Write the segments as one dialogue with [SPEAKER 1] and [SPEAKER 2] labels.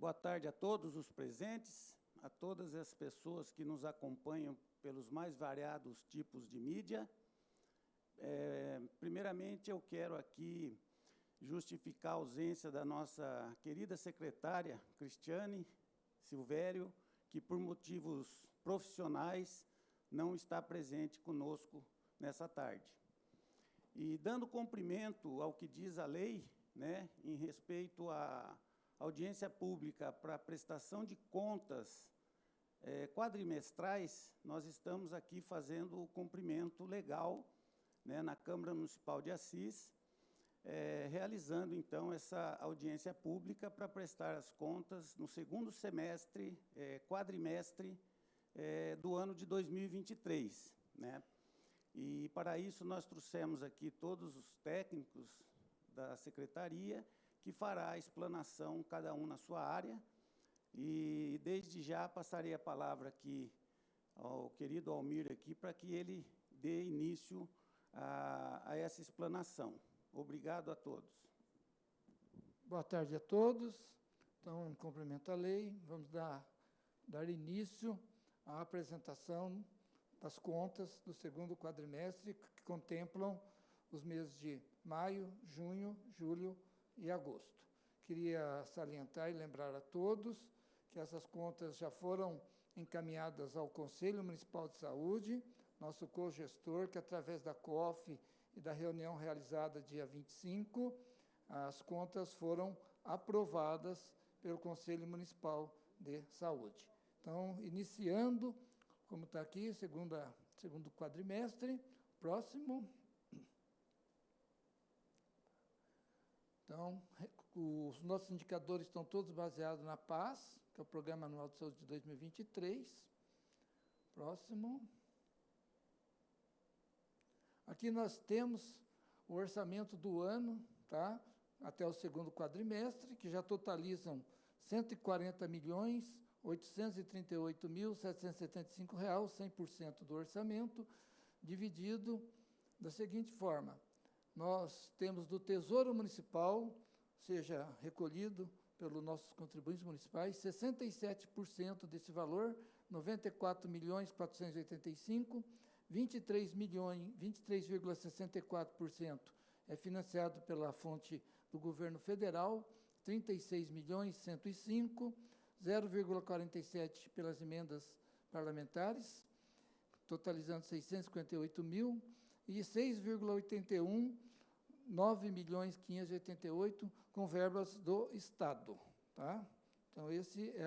[SPEAKER 1] Boa tarde a todos os presentes, a todas as pessoas que nos acompanham pelos mais variados tipos de mídia. Primeiramente, eu quero aqui justificar a ausência da nossa querida secretária, Cristiane Silvério, que, por motivos profissionais, não está presente conosco nessa tarde. E, dando cumprimento ao que diz a lei, né, em respeito à audiência pública para prestação de contas quadrimestrais, nós estamos aqui fazendo o cumprimento legal, né, na Câmara Municipal de Assis, realizando, então, essa audiência pública para prestar as contas no segundo semestre, quadrimestre do ano de 2023, né? E, para isso, nós trouxemos aqui todos os técnicos da Secretaria, que fará a explanação, cada um na sua área, e, desde já, passarei a palavra aqui ao querido Almir, aqui, para que ele dê início a essa explanação. Obrigado a todos.
[SPEAKER 2] Boa tarde a todos. Então, em cumprimento à lei, vamos dar início à apresentação das contas do segundo quadrimestre, que contemplam os meses de maio, junho, julho e agosto. Queria salientar e lembrar a todos que essas contas já foram encaminhadas ao Conselho Municipal de Saúde, nosso cogestor, que, através da COF e da reunião realizada dia 25, as contas foram aprovadas pelo Conselho Municipal de Saúde. Então, iniciando, como está aqui, segundo quadrimestre, próximo. Então, os nossos indicadores estão todos baseados na PAS, que é o Programa Anual de Saúde de 2023. Próximo. Aqui nós temos o orçamento do ano, tá? Até o segundo quadrimestre, que já totalizam R$ 140.838.775, 100% do orçamento, dividido da seguinte forma: nós temos do Tesouro Municipal, seja recolhido pelos nossos contribuintes municipais, 67% desse valor, R$ 94.485.000, 23,64% é financiado pela fonte do governo federal, 36.105.000, 0,47% pelas emendas parlamentares, totalizando 658.000, e 6,81%, 9.588.000, com verbas do Estado. Tá? Então, esse é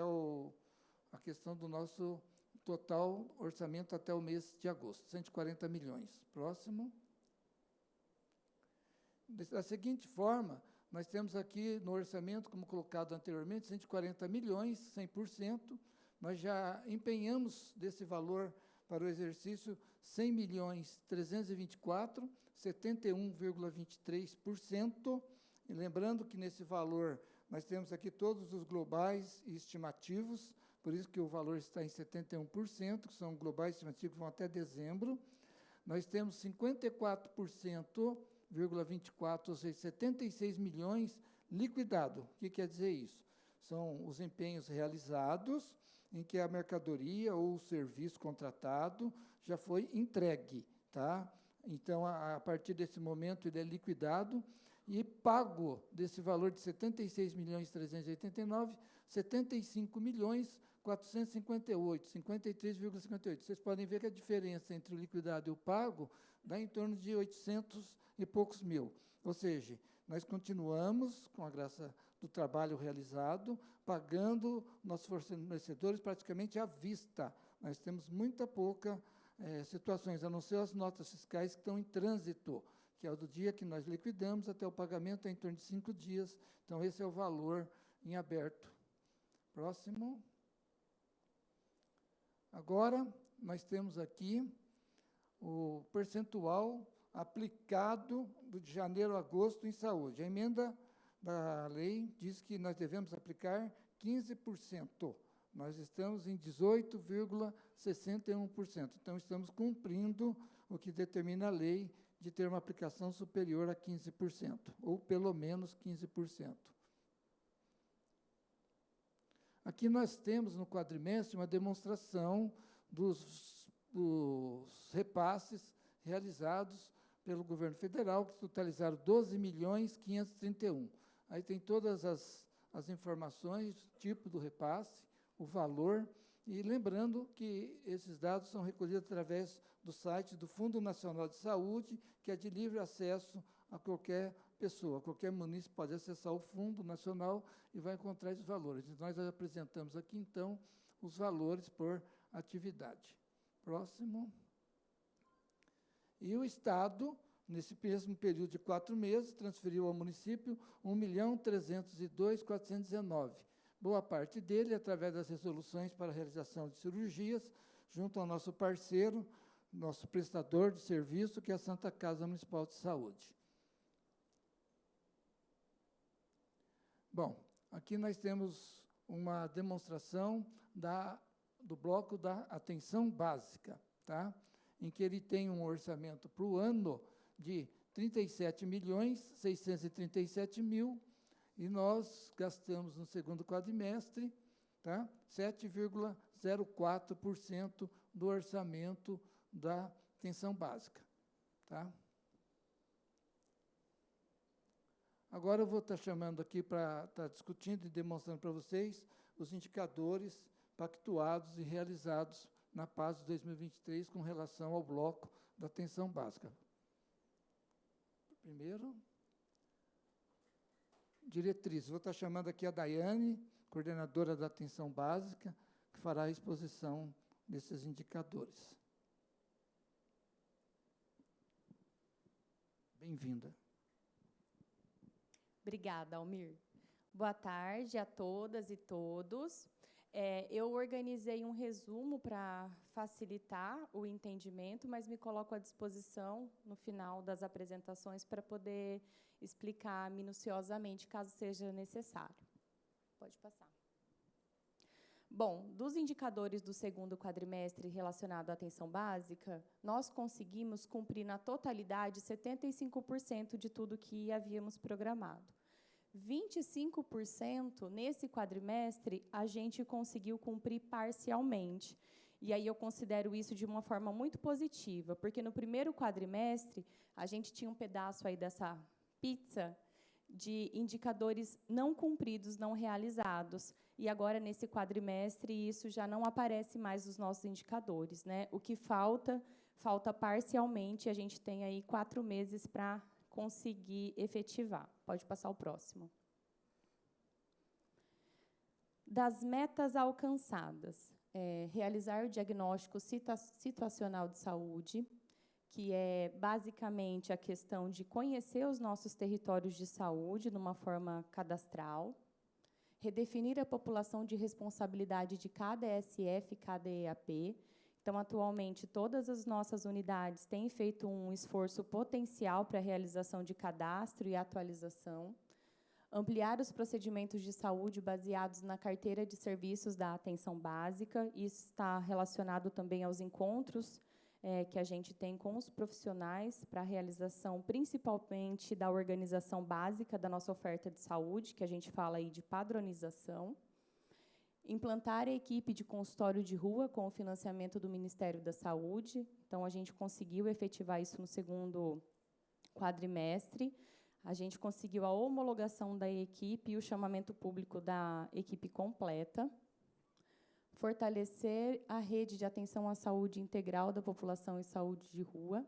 [SPEAKER 2] a questão do nosso total orçamento até o mês de agosto, 140 milhões. Próximo. Da seguinte forma, nós temos aqui no orçamento, como colocado anteriormente, 140 milhões, 100%. Nós já empenhamos desse valor para o exercício 100.324.000, 71,23%. E lembrando que, nesse valor, nós temos aqui todos os globais e estimativos, por isso que o valor está em 71%, que são globais e estimativos que vão até dezembro. Nós temos 54,24%, ou seja, 76 milhões liquidado. O que quer dizer isso? São os empenhos realizados, em que a mercadoria ou o serviço contratado já foi entregue. Tá? Então, a partir desse momento, ele é liquidado e pago desse valor de 76.389.000, 75.458.000, 53,58%. Vocês podem ver que a diferença entre o liquidado e o pago dá em torno de 800 e poucos mil. Ou seja, nós continuamos, com a graça do trabalho realizado, pagando nossos fornecedores praticamente à vista. Nós temos muita pouca situações, a não ser as notas fiscais que estão em trânsito, que é o do dia que nós liquidamos até o pagamento, é em torno de 5 dias. Então, esse é o valor em aberto. Próximo. Agora, nós temos aqui o percentual aplicado de janeiro a agosto em saúde. A emenda da lei diz que nós devemos aplicar 15%. Nós estamos em 18,61%. Então, estamos cumprindo o que determina a lei de ter uma aplicação superior a 15%, ou pelo menos 15%. Aqui nós temos, no quadrimestre, uma demonstração dos repasses realizados pelo governo federal, que totalizaram 12.531.000. Aí tem todas as informações, tipo do repasse, o valor, e lembrando que esses dados são recolhidos através do site do Fundo Nacional de Saúde, que é de livre acesso a qualquer pessoa, qualquer munícipe pode acessar o Fundo Nacional e vai encontrar esses valores. Nós apresentamos aqui, então, os valores por atividade. Próximo. E o Estado, nesse mesmo período de 4 meses, transferiu ao município 1.302.419. Boa parte dele através das resoluções para a realização de cirurgias, junto ao nosso parceiro, nosso prestador de serviço, que é a Santa Casa Municipal de Saúde. Bom, aqui nós temos uma demonstração do bloco da atenção básica, tá? Em que ele tem um orçamento para o ano de 37.637.000, e nós gastamos no segundo quadrimestre, tá? 7,04% do orçamento da atenção básica. Tá? Agora eu vou estar chamando aqui para estar discutindo e demonstrando para vocês os indicadores pactuados e realizados na PAS de 2023 com relação ao bloco da atenção básica. Primeiro, diretrizes. Vou estar chamando aqui a Daiane, coordenadora da atenção básica, que fará a exposição desses indicadores. Bem-vinda.
[SPEAKER 3] Obrigada, Almir. Boa tarde a todas e todos. Eu organizei um resumo para facilitar o entendimento, mas me coloco à disposição no final das apresentações para poder explicar minuciosamente, caso seja necessário. Pode passar. Bom, dos indicadores do segundo quadrimestre relacionado à atenção básica, nós conseguimos cumprir na totalidade 75% de tudo que havíamos programado. 25% nesse quadrimestre a gente conseguiu cumprir parcialmente. E aí eu considero isso de uma forma muito positiva, porque no primeiro quadrimestre a gente tinha um pedaço aí dessa pizza de indicadores não cumpridos, não realizados. E agora, nesse quadrimestre, isso já não aparece mais nos nossos indicadores, né? O que falta parcialmente, a gente tem aí 4 meses para conseguir efetivar. Pode passar o próximo. Das metas alcançadas, realizar o diagnóstico situacional de saúde, que é basicamente a questão de conhecer os nossos territórios de saúde de uma forma cadastral, redefinir a população de responsabilidade de cada ESF e cada EAP. Então, atualmente, todas as nossas unidades têm feito um esforço potencial para a realização de cadastro e atualização, ampliar os procedimentos de saúde baseados na carteira de serviços da atenção básica. Isso está relacionado também aos encontros que a gente tem com os profissionais para a realização, principalmente, da organização básica da nossa oferta de saúde, que a gente fala aí de padronização. Implantar a equipe de consultório de rua com o financiamento do Ministério da Saúde. Então, a gente conseguiu efetivar isso no segundo quadrimestre. A gente conseguiu a homologação da equipe e o chamamento público da equipe completa. Fortalecer a rede de atenção à saúde integral da população e saúde de rua.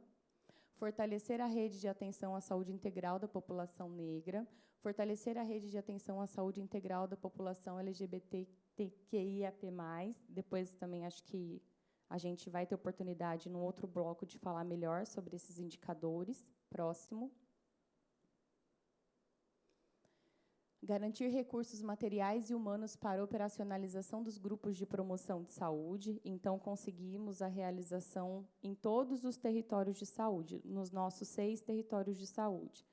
[SPEAKER 3] Fortalecer a rede de atenção à saúde integral da população negra. Fortalecer a rede de atenção à saúde integral da população LGBTQIAP+. Depois também acho que a gente vai ter oportunidade, no outro bloco, de falar melhor sobre esses indicadores. Próximo. Garantir recursos materiais e humanos para a operacionalização dos grupos de promoção de saúde. Então, conseguimos a realização em todos os territórios de saúde, nos nossos 6 territórios de saúde.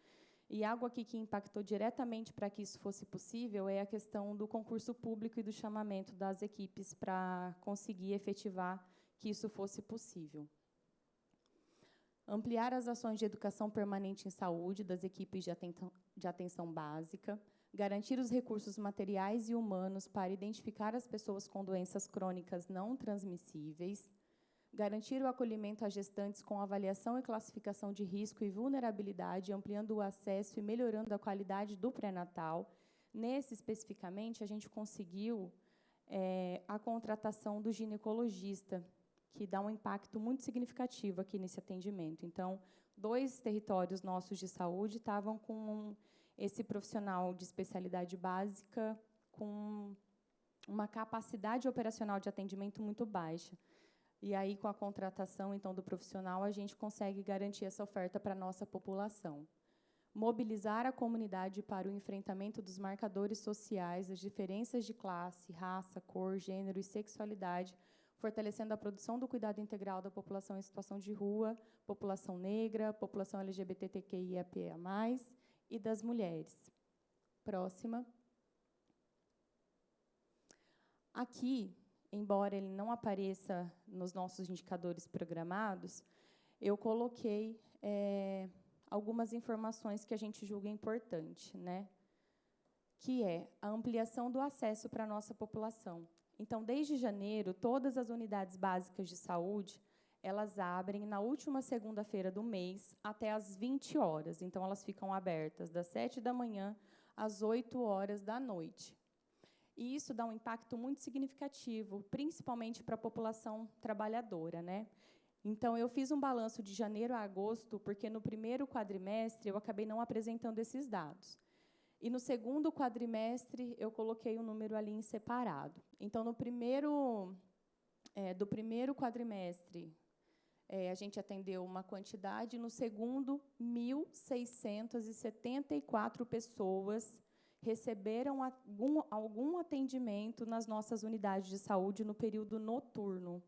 [SPEAKER 3] E algo aqui que impactou diretamente para que isso fosse possível é a questão do concurso público e do chamamento das equipes para conseguir efetivar que isso fosse possível. Ampliar as ações de educação permanente em saúde das equipes de atenção básica, garantir os recursos materiais e humanos para identificar as pessoas com doenças crônicas não transmissíveis, garantir o acolhimento a gestantes com avaliação e classificação de risco e vulnerabilidade, ampliando o acesso e melhorando a qualidade do pré-natal. Nesse, especificamente, a gente conseguiu a contratação do ginecologista, que dá um impacto muito significativo aqui nesse atendimento. Então, 2 territórios nossos de saúde estavam com esse profissional de especialidade básica com uma capacidade operacional de atendimento muito baixa. E aí, com a contratação, então, do profissional, a gente consegue garantir essa oferta para a nossa população. Mobilizar a comunidade para o enfrentamento dos marcadores sociais, das diferenças de classe, raça, cor, gênero e sexualidade, fortalecendo a produção do cuidado integral da população em situação de rua, população negra, população LGBTQIAPA+, e das mulheres. Próxima. Aqui, embora ele não apareça nos nossos indicadores programados, eu coloquei algumas informações que a gente julga importante, né? Que é a ampliação do acesso para a nossa população. Então, desde janeiro, todas as unidades básicas de saúde, elas abrem na última segunda-feira do mês até às 20 horas. Então, elas ficam abertas das 7 da manhã às 8 horas da noite. E isso dá um impacto muito significativo, principalmente para a população trabalhadora, né? Então, eu fiz um balanço de janeiro a agosto, porque no primeiro quadrimestre eu acabei não apresentando esses dados. E no segundo quadrimestre, eu coloquei um número ali em separado. Então, do primeiro quadrimestre, a gente atendeu uma quantidade, no segundo, 1.674 pessoas receberam algum atendimento nas nossas unidades de saúde no período noturno.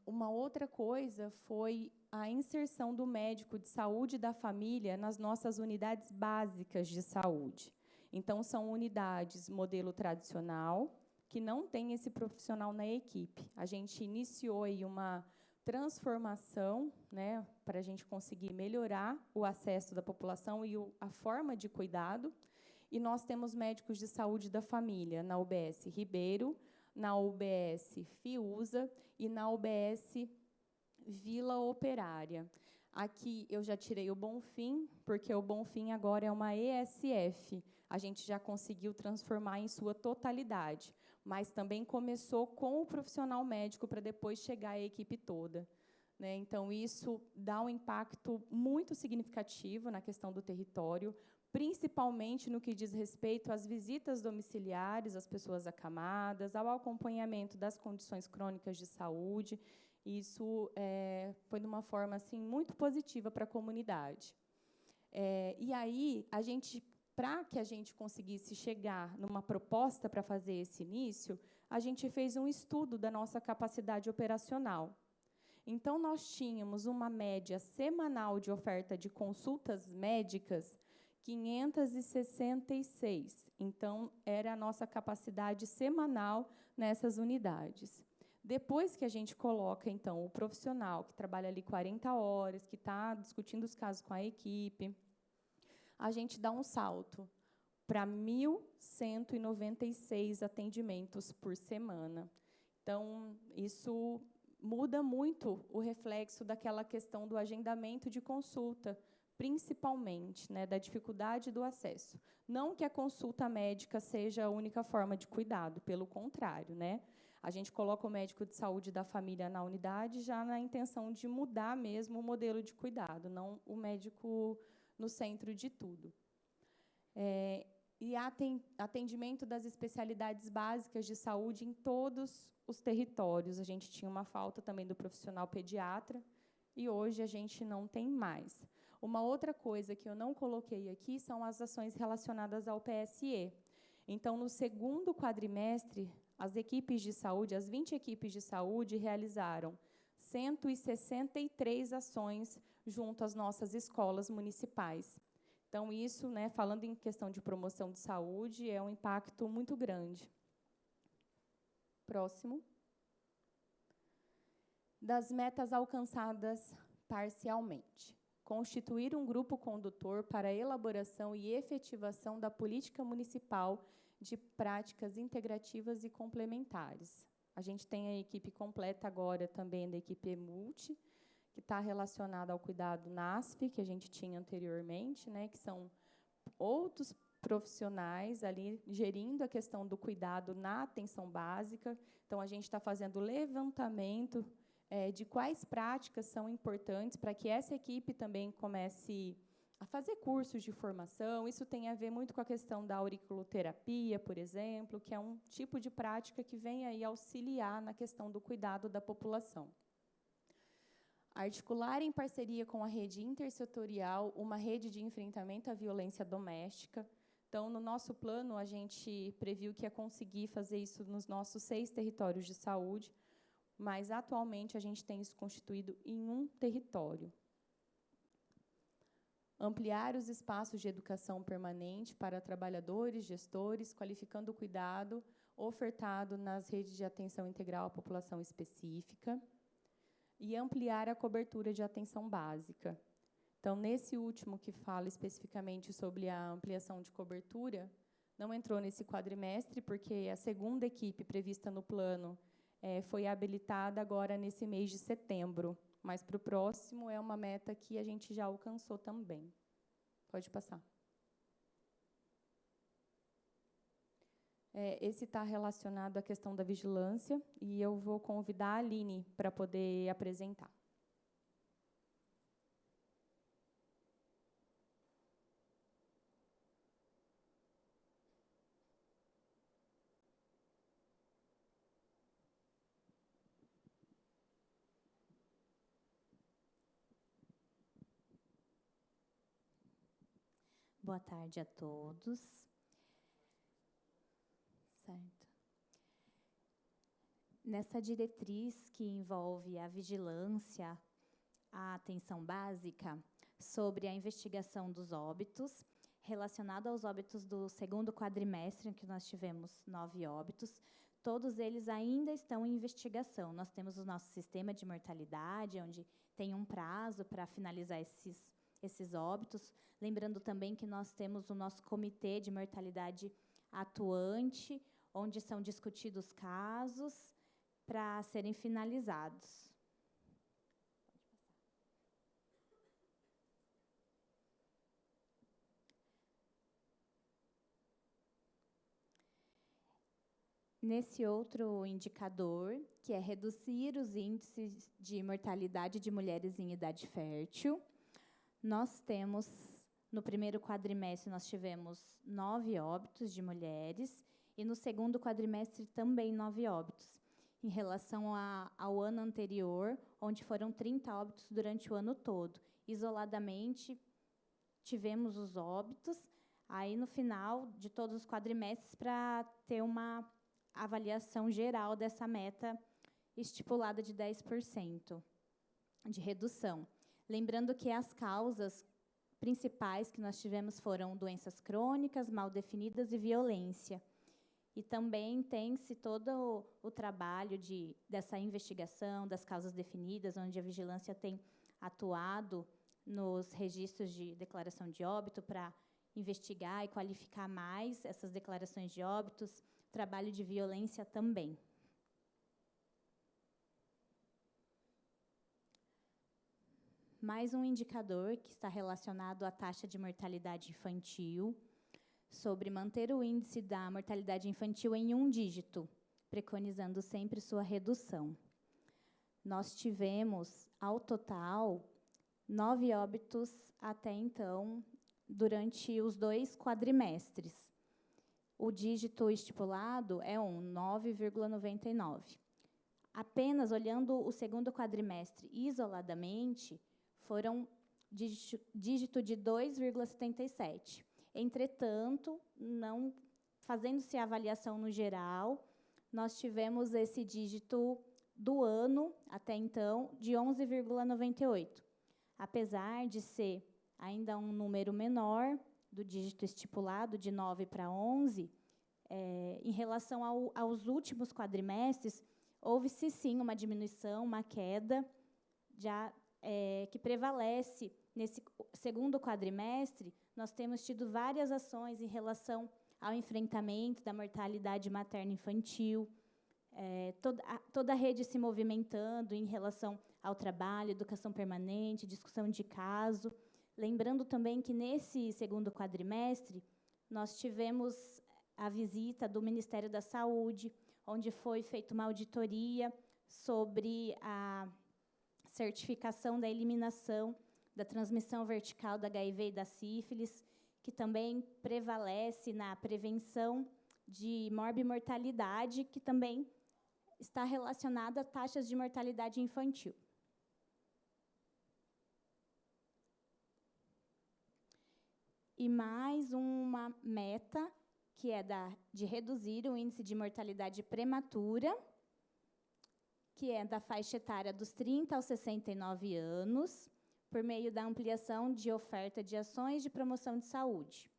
[SPEAKER 3] Uma outra coisa foi a inserção do médico de saúde da família nas nossas unidades básicas de saúde. Então, são unidades modelo tradicional, que não tem esse profissional na equipe. A gente iniciou aí uma transformação, né, para a gente conseguir melhorar o acesso da população e a forma de cuidado. E nós temos médicos de saúde da família na UBS Ribeiro, na UBS Fiuza e na UBS Vila Operária. Aqui eu já tirei o Bonfim, porque o Bonfim agora é uma ESF. A gente já conseguiu transformar em sua totalidade, mas também começou com o profissional médico para depois chegar a equipe toda, né? Então, isso dá um impacto muito significativo na questão do território, principalmente no que diz respeito às visitas domiciliares às pessoas acamadas, ao acompanhamento das condições crônicas de saúde. Isso foi de uma forma assim, muito positiva para a comunidade. E aí, para que a gente conseguisse chegar numa proposta para fazer esse início, a gente fez um estudo da nossa capacidade operacional. Então, nós tínhamos uma média semanal de oferta de consultas médicas, 566. Então, era a nossa capacidade semanal nessas unidades. Depois que a gente coloca, então, o profissional que trabalha ali 40 horas, que está discutindo os casos com a equipe, a gente dá um salto para 1.196 atendimentos por semana. Então, isso muda muito o reflexo daquela questão do agendamento de consulta, principalmente, né, da dificuldade do acesso. Não que a consulta médica seja a única forma de cuidado, pelo contrário, né? A gente coloca o médico de saúde da família na unidade já na intenção de mudar mesmo o modelo de cuidado, não o médico no centro de tudo. E atendimento das especialidades básicas de saúde em todos os territórios. A gente tinha uma falta também do profissional pediatra, e hoje a gente não tem mais. Uma outra coisa que eu não coloquei aqui são as ações relacionadas ao PSE. Então, no segundo quadrimestre, as equipes de saúde, as 20 equipes de saúde, realizaram 163 ações junto às nossas escolas municipais. Então, isso, né, falando em questão de promoção de saúde, é um impacto muito grande. Próximo. Das metas alcançadas parcialmente. Constituir um grupo condutor para a elaboração e efetivação da política municipal de práticas integrativas e complementares. A gente tem a equipe completa agora também da equipe EMULT, que está relacionada ao cuidado NASP, que a gente tinha anteriormente, né, que são outros profissionais ali gerindo a questão do cuidado na atenção básica. Então, a gente está fazendo levantamento de quais práticas são importantes para que essa equipe também comece a fazer cursos de formação. Isso tem a ver muito com a questão da auriculoterapia, por exemplo, que é um tipo de prática que vem aí auxiliar na questão do cuidado da população. Articular em parceria com a rede intersetorial uma rede de enfrentamento à violência doméstica. Então, no nosso plano, a gente previu que ia conseguir fazer isso nos nossos 6 territórios de saúde, mas, atualmente, a gente tem isso constituído em um território. Ampliar os espaços de educação permanente para trabalhadores, gestores, qualificando o cuidado ofertado nas redes de atenção integral à população específica. E ampliar a cobertura de atenção básica. Então, nesse último que fala especificamente sobre a ampliação de cobertura, não entrou nesse quadrimestre, porque a segunda equipe prevista no plano foi habilitada agora nesse mês de setembro, mas para o próximo é uma meta que a gente já alcançou também. Pode passar. Esse está relacionado à questão da vigilância, e eu vou convidar a Aline para poder apresentar.
[SPEAKER 4] Boa tarde a todos. Certo. Nessa diretriz que envolve a vigilância, a atenção básica, sobre a investigação dos óbitos, relacionado aos óbitos do segundo quadrimestre, em que nós tivemos 9 óbitos, todos eles ainda estão em investigação. Nós temos o nosso sistema de mortalidade, onde tem um prazo para finalizar esses óbitos. Lembrando também que nós temos o nosso comitê de mortalidade atuante, onde são discutidos casos para serem finalizados. Nesse outro indicador, que é reduzir os índices de mortalidade de mulheres em idade fértil, nós temos, no primeiro quadrimestre, nós tivemos 9 óbitos de mulheres, e no segundo quadrimestre também 9 óbitos, em relação ao ano anterior, onde foram 30 óbitos durante o ano todo. Isoladamente, tivemos os óbitos, aí no final de todos os quadrimestres, para ter uma avaliação geral dessa meta estipulada de 10% de redução. Lembrando que as causas principais que nós tivemos foram doenças crônicas, mal definidas e violência. E também tem-se todo o trabalho dessa investigação das causas definidas, onde a vigilância tem atuado nos registros de declaração de óbito para investigar e qualificar mais essas declarações de óbitos, trabalho de violência também. Mais um indicador que está relacionado à taxa de mortalidade infantil, sobre manter o índice da mortalidade infantil em 1 dígito, preconizando sempre sua redução. Nós tivemos, ao total, 9 óbitos até então, durante os 2 quadrimestres. O dígito estipulado é 9,99. Apenas olhando o segundo quadrimestre isoladamente, foram dígito de 2,77. Entretanto, não fazendo-se a avaliação no geral, nós tivemos esse dígito do ano, até então, de 11,98. Apesar de ser ainda um número menor do dígito estipulado, de 9 para 11, em relação aos últimos quadrimestres, houve-se, sim, uma diminuição, uma queda, que prevalece. Nesse segundo quadrimestre, nós temos tido várias ações em relação ao enfrentamento da mortalidade materno-infantil, toda a rede se movimentando em relação ao trabalho, educação permanente, discussão de caso. Lembrando também que, nesse segundo quadrimestre, nós tivemos a visita do Ministério da Saúde, onde foi feita uma auditoria sobre a certificação da eliminação da transmissão vertical da HIV e da sífilis, que também prevalece na prevenção de morbimortalidade, que também está relacionada a taxas de mortalidade infantil. E mais uma meta, que é de reduzir o índice de mortalidade prematura, que é da faixa etária dos 30 aos 69 anos, por meio da ampliação de oferta de ações de promoção de saúde,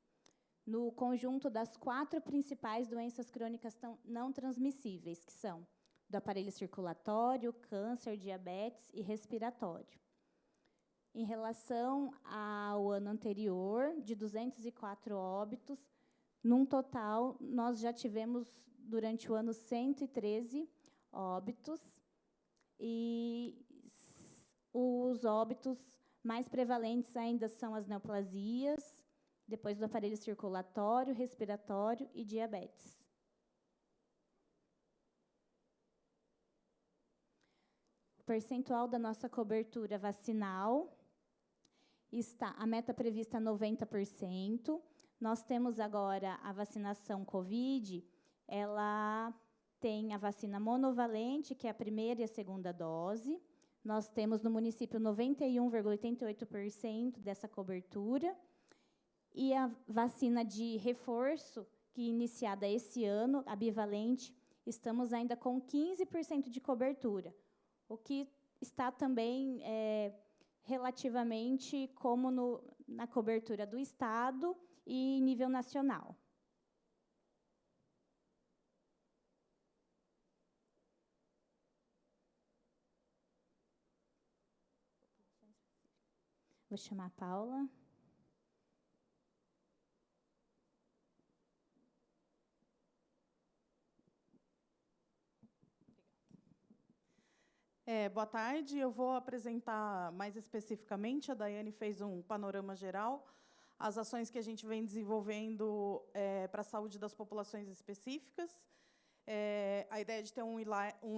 [SPEAKER 4] no conjunto das 4 principais doenças crônicas não transmissíveis, que são do aparelho circulatório, câncer, diabetes e respiratório. Em relação ao ano anterior, de 204 óbitos, num total, nós já tivemos, durante o ano, 113 óbitos, e os óbitos mais prevalentes ainda são as neoplasias, depois do aparelho circulatório, respiratório e diabetes. O percentual da nossa cobertura vacinal está, a meta prevista é 90%. Nós temos agora a vacinação COVID, ela tem a vacina monovalente, que é a primeira e a segunda dose. Nós temos no município 91,88% dessa cobertura. E a vacina de reforço, que é iniciada esse ano, a bivalente, estamos ainda com 15% de cobertura, o que está também relativamente como na cobertura do Estado e nível nacional. Vou chamar a Paula.
[SPEAKER 5] Boa tarde, eu vou apresentar mais especificamente, a Daiane fez um panorama geral, as ações que a gente vem desenvolvendo para a saúde das populações específicas. A ideia de ter um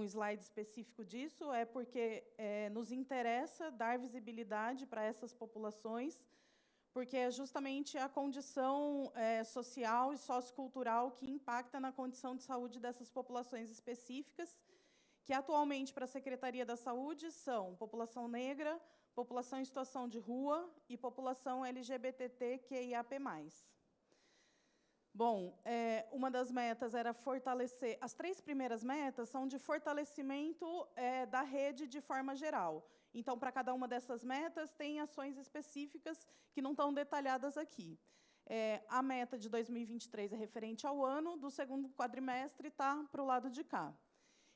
[SPEAKER 5] slide específico disso é porque nos interessa dar visibilidade para essas populações, porque é justamente a condição social e sociocultural que impacta na condição de saúde dessas populações específicas, que atualmente para a Secretaria da Saúde são população negra, população em situação de rua e população LGBTQIAP+. Bom, uma das metas era fortalecer, as 3 primeiras metas são de fortalecimento da rede de forma geral. Então, para cada uma dessas metas, tem ações específicas que não estão detalhadas aqui. A meta de 2023 é referente ao ano, do segundo quadrimestre está para o lado de cá.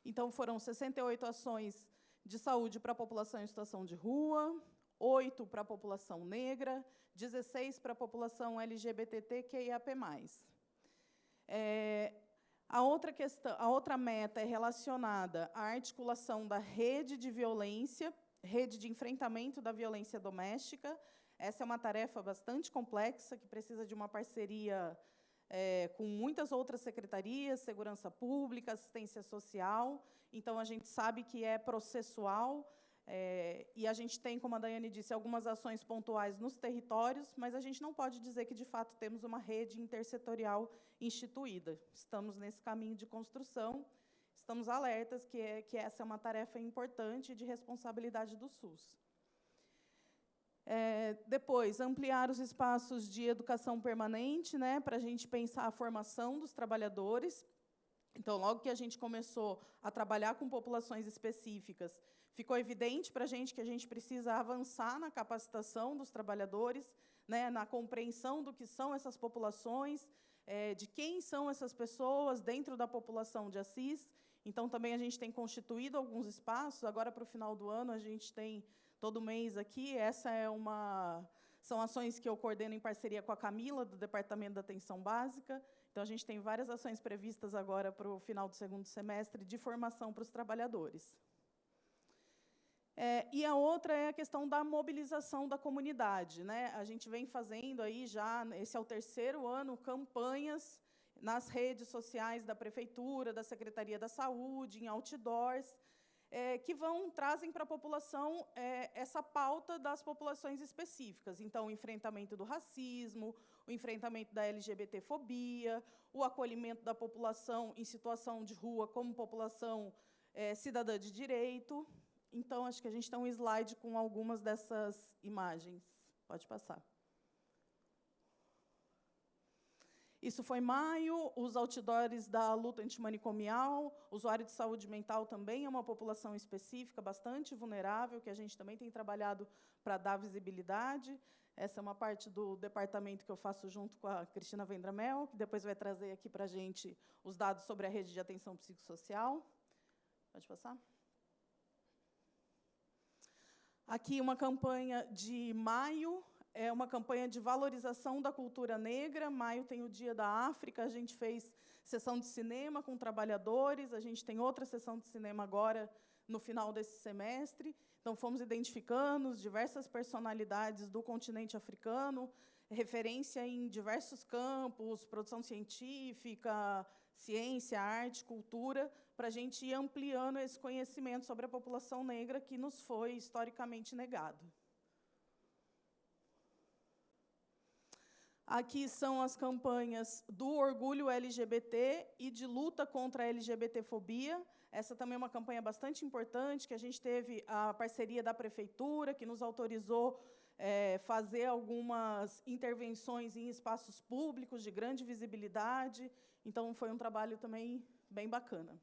[SPEAKER 5] Então, foram 68 ações de saúde para a população em situação de rua, 8 para a população negra, 16 para a população LGBTQIAP+. A outra meta é relacionada à articulação da rede de violência, rede de enfrentamento da violência doméstica. Essa é uma tarefa bastante complexa, que precisa de uma parceria com muitas outras secretarias, segurança pública, assistência social. Então, a gente sabe que é processual, e a gente tem, como a Daiane disse, algumas ações pontuais nos territórios, mas a gente não pode dizer que, de fato, temos uma rede intersetorial instituída. Estamos nesse caminho de construção, estamos alertas que essa é uma tarefa importante de responsabilidade do SUS. Depois, ampliar os espaços de educação permanente, para a gente pensar a formação dos trabalhadores. Então, logo que a gente começou a trabalhar com populações específicas, ficou evidente para a gente precisa avançar na capacitação dos trabalhadores, na compreensão do que são essas populações, de quem são essas pessoas dentro da população de Assis. Então, também a gente tem constituído alguns espaços. Agora, para o final do ano, a gente tem todo mês aqui. São ações que eu coordeno em parceria com a Camila, do Departamento da Atenção Básica. Então, a gente tem várias ações previstas agora para o final do segundo semestre de formação para os trabalhadores. E a outra é a questão da mobilização da comunidade, né? A gente vem fazendo aí já, esse é o 3º ano, campanhas nas redes sociais da Prefeitura, da Secretaria da Saúde, em outdoors, que trazem para a população essa pauta das populações específicas. Então, o enfrentamento do racismo, o enfrentamento da LGBTfobia, o acolhimento da população em situação de rua como população cidadã de direito. Então, acho que a gente tem um slide com algumas dessas imagens. Pode passar. Isso foi em maio, os outdoors da luta antimanicomial, usuário de saúde mental também é uma população específica, bastante vulnerável, que a gente também tem trabalhado para dar visibilidade. Essa é uma parte do departamento que eu faço junto com a Cristina Vendramel, que depois vai trazer aqui para a gente os dados sobre a rede de atenção psicossocial. Pode passar? Aqui uma campanha de maio, é uma campanha de valorização da cultura negra. Maio tem o Dia da África, a gente fez sessão de cinema com trabalhadores, a gente tem outra sessão de cinema agora, no final desse semestre. Então, fomos identificando diversas personalidades do continente africano, referência em diversos campos, produção científica, ciência, arte, cultura, para a gente ir ampliando esse conhecimento sobre a população negra que nos foi historicamente negado. Aqui são as campanhas do orgulho LGBT e de luta contra a LGBTfobia. Essa também é uma campanha bastante importante, que a gente teve a parceria da Prefeitura, que nos autorizou fazer algumas intervenções em espaços públicos de grande visibilidade. Então, foi um trabalho também bem bacana.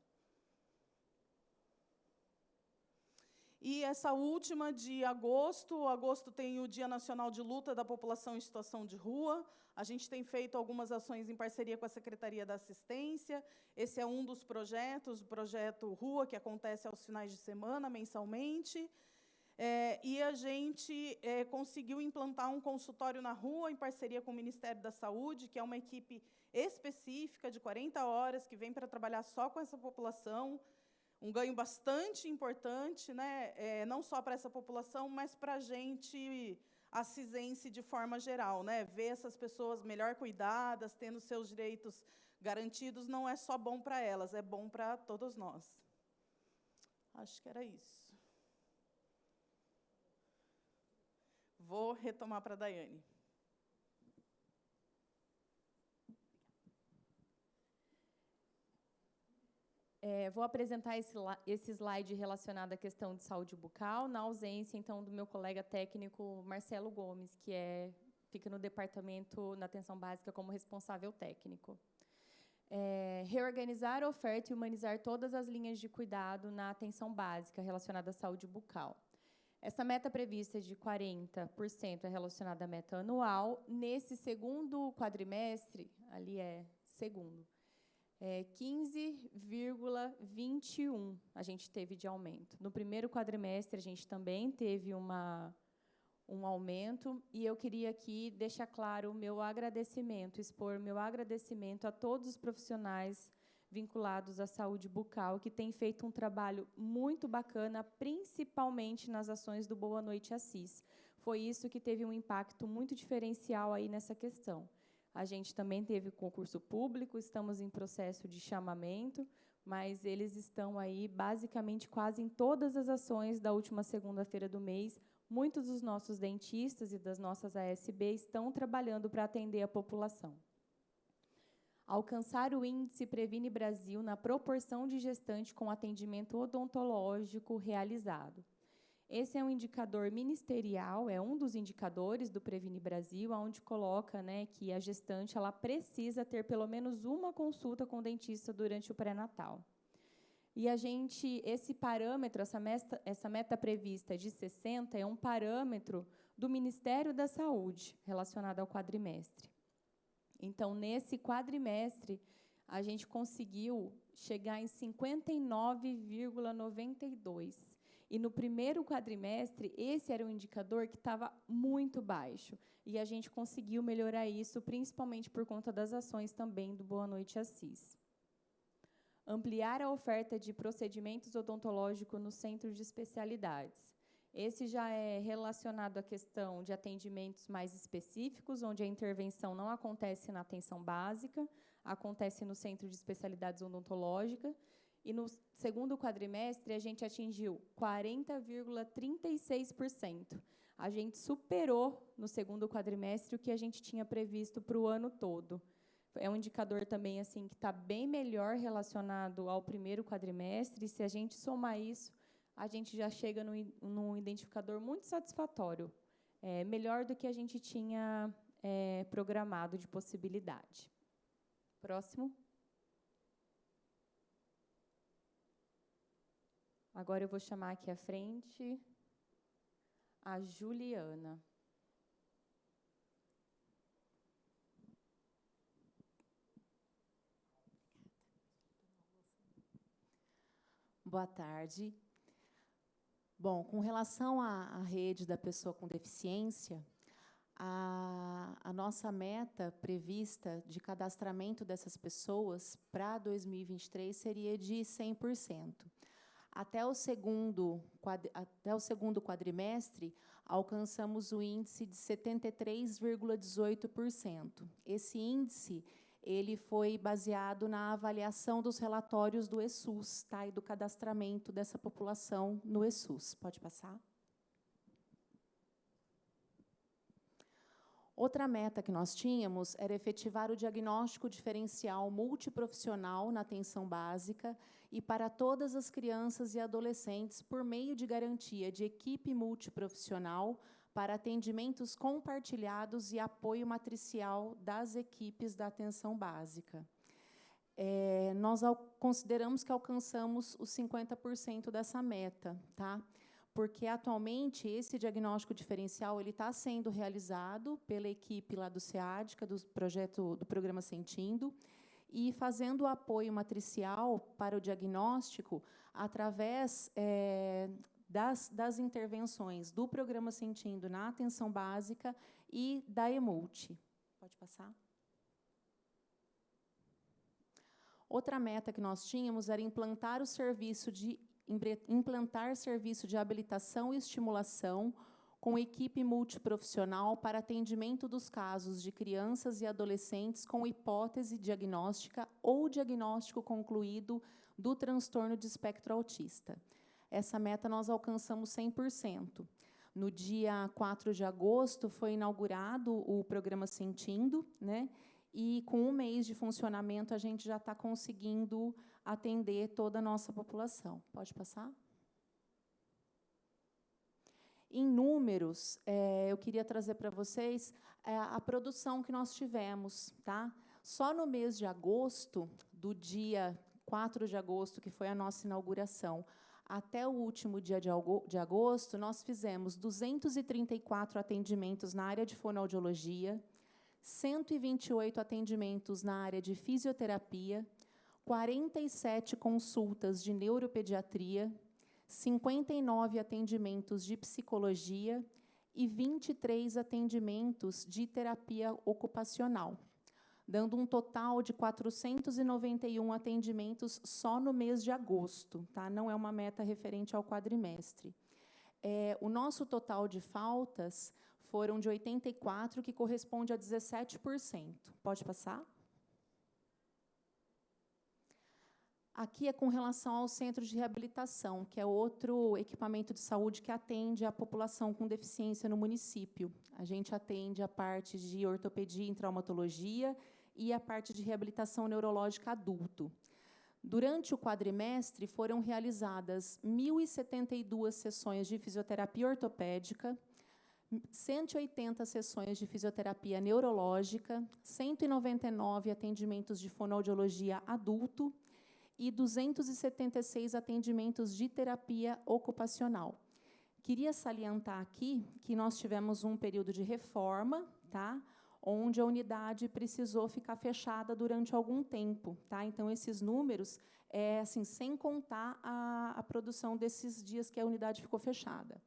[SPEAKER 5] E essa última, de agosto tem o Dia Nacional de Luta da População em Situação de Rua. A gente tem feito algumas ações em parceria com a Secretaria da Assistência. Esse é um dos projetos, o projeto Rua, que acontece aos finais de semana, mensalmente. E a gente conseguiu implantar um consultório na rua, em parceria com o Ministério da Saúde, que é uma equipe específica de 40 horas, que vem para trabalhar só com essa população. Um ganho bastante importante, né? Não só para essa população, mas para a gente, assisense, de forma geral, né? Ver essas pessoas melhor cuidadas, tendo seus direitos garantidos, não é só bom para elas, é bom para todos nós. Acho que era isso. Vou retomar para a Daiane.
[SPEAKER 3] Vou apresentar esse slide relacionado à questão de saúde bucal, na ausência, então, do meu colega técnico, Marcelo Gomes, que fica no departamento, na atenção básica, como responsável técnico. Reorganizar a oferta e humanizar todas as linhas de cuidado na atenção básica relacionada à saúde bucal. Essa meta prevista de 40% é relacionada à meta anual. Nesse segundo quadrimestre, ali segundo, 15,21 a gente teve de aumento. No primeiro quadrimestre, a gente também teve um aumento, e eu queria aqui deixar claro o meu agradecimento, expor meu agradecimento a todos os profissionais vinculados à saúde bucal, que têm feito um trabalho muito bacana, principalmente nas ações do Boa Noite Assis. Foi isso que teve um impacto muito diferencial aí nessa questão. A gente também teve concurso público, estamos em processo de chamamento, mas eles estão aí, basicamente, quase em todas as ações da última segunda-feira do mês. Muitos dos nossos dentistas e das nossas ASB estão trabalhando para atender a população. Alcançar o índice Previne Brasil na proporção de gestante com atendimento odontológico realizado. Esse é um indicador ministerial, é um dos indicadores do Previne Brasil, onde coloca, né, que a gestante ela precisa ter pelo menos uma consulta com o dentista durante o pré-natal. E esse parâmetro, essa meta prevista de 60, é um parâmetro do Ministério da Saúde, relacionado ao quadrimestre. Então, nesse quadrimestre, a gente conseguiu chegar em 59,92. E no primeiro quadrimestre, esse era um indicador que estava muito baixo. E a gente conseguiu melhorar isso, principalmente por conta das ações também do Boa Noite Assis. Ampliar a oferta de procedimentos odontológicos no centro de especialidades. Esse já é relacionado à questão de atendimentos mais específicos, onde a intervenção não acontece na atenção básica, acontece no centro de especialidades odontológicas. E no segundo quadrimestre, a gente atingiu 40,36%. A gente superou no segundo quadrimestre o que a gente tinha previsto para o ano todo. É um indicador também assim que está bem melhor relacionado ao primeiro quadrimestre. E se a gente somar isso, a gente já chega num identificador muito satisfatório, melhor do que a gente tinha programado de possibilidade. Próximo. Agora eu vou chamar aqui à frente a Juliana.
[SPEAKER 6] Boa tarde. Bom, com relação à rede da pessoa com deficiência, a nossa meta prevista de cadastramento dessas pessoas para 2023 seria de 100%. Até o segundo quadrimestre, alcançamos o índice de 73,18%. Esse índice ele foi baseado na avaliação dos relatórios do ESUS, tá, e do cadastramento dessa população no ESUS. Pode passar? Outra meta que nós tínhamos era efetivar o diagnóstico diferencial multiprofissional na atenção básica e para todas as crianças e adolescentes por meio de garantia de equipe multiprofissional para atendimentos compartilhados e apoio matricial das equipes da atenção básica. Nós consideramos que alcançamos os 50% dessa meta, tá? Porque, atualmente, esse diagnóstico diferencial ele está sendo realizado pela equipe lá do SEADCA, do Programa Sentindo, e fazendo o apoio matricial para o diagnóstico através das intervenções do Programa Sentindo na atenção básica e da EMULT. Pode passar? Outra meta que nós tínhamos era implantar serviço de habilitação e estimulação com equipe multiprofissional para atendimento dos casos de crianças e adolescentes com hipótese diagnóstica ou diagnóstico concluído do transtorno de espectro autista. Essa meta nós alcançamos 100%. No dia 4 de agosto, foi inaugurado o Programa Sentindo, né? E, com um mês de funcionamento, a gente já está conseguindo atender toda a nossa população. Pode passar? Em números, eu queria trazer para vocês a produção que nós tivemos, tá? Só no mês de agosto, do dia 4 de agosto, que foi a nossa inauguração, até o último dia de agosto, nós fizemos 234 atendimentos na área de fonoaudiologia, 128 atendimentos na área de fisioterapia, 47 consultas de neuropediatria, 59 atendimentos de psicologia e 23 atendimentos de terapia ocupacional, dando um total de 491 atendimentos só no mês de agosto, tá? Não é uma meta referente ao quadrimestre. O nosso total de faltas foram de 84, que corresponde a 17%. Pode passar? Aqui é com relação ao centro de reabilitação, que é outro equipamento de saúde que atende a população com deficiência no município. A gente atende a parte de ortopedia e traumatologia e a parte de reabilitação neurológica adulto. Durante o quadrimestre, foram realizadas 1.072 sessões de fisioterapia ortopédica, 180 sessões de fisioterapia neurológica, 199 atendimentos de fonoaudiologia adulto e 276 atendimentos de terapia ocupacional. Queria salientar aqui que nós tivemos um período de reforma, tá? onde a unidade precisou ficar fechada durante algum tempo, tá? Então, esses números, assim, sem contar a produção desses dias que a unidade ficou fechada,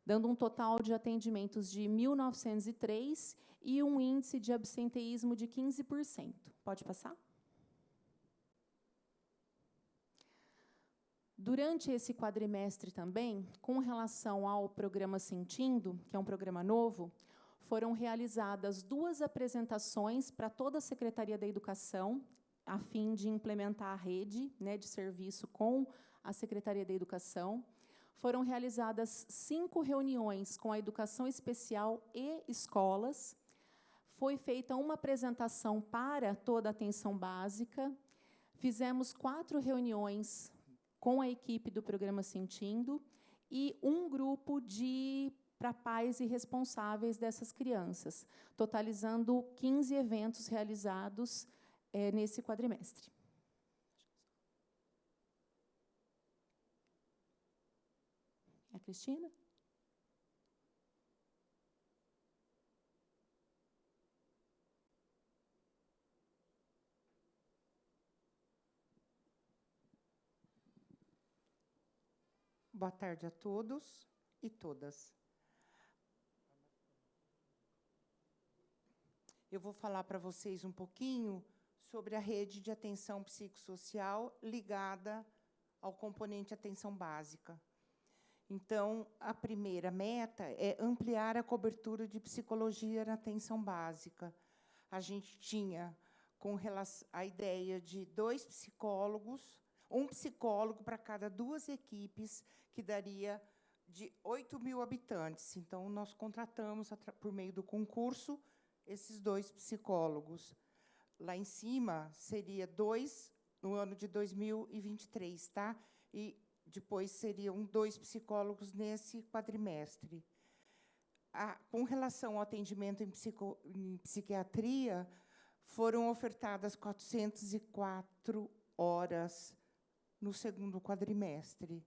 [SPEAKER 6] dando um total de atendimentos de 1.903 e um índice de absenteísmo de 15%. Pode passar? Durante esse quadrimestre também, com relação ao programa Sentindo, que é um programa novo, foram realizadas 2 apresentações para toda a Secretaria da Educação, a fim de implementar a rede, né, de serviço com a Secretaria da Educação. Foram realizadas 5 reuniões com a educação especial e escolas. Foi feita uma apresentação para toda a atenção básica. Fizemos 4 reuniões com a equipe do programa Sentindo e um grupo para pais e responsáveis dessas crianças, totalizando 15 eventos realizados nesse quadrimestre. A Cristina?
[SPEAKER 7] Boa tarde a todos e todas. Eu vou falar para vocês um pouquinho sobre a rede de atenção psicossocial ligada ao componente atenção básica. Então, a primeira meta é ampliar a cobertura de psicologia na atenção básica. A gente tinha a ideia de 2 psicólogos, um psicólogo para cada 2 equipes, que daria de 8.000 habitantes. Então, nós contratamos, por meio do concurso, esses 2 psicólogos. Lá em cima, seria 2 no ano de 2023, tá? E depois seriam 2 psicólogos nesse quadrimestre. Com relação ao atendimento em psiquiatria, foram ofertadas 404 horas no segundo quadrimestre.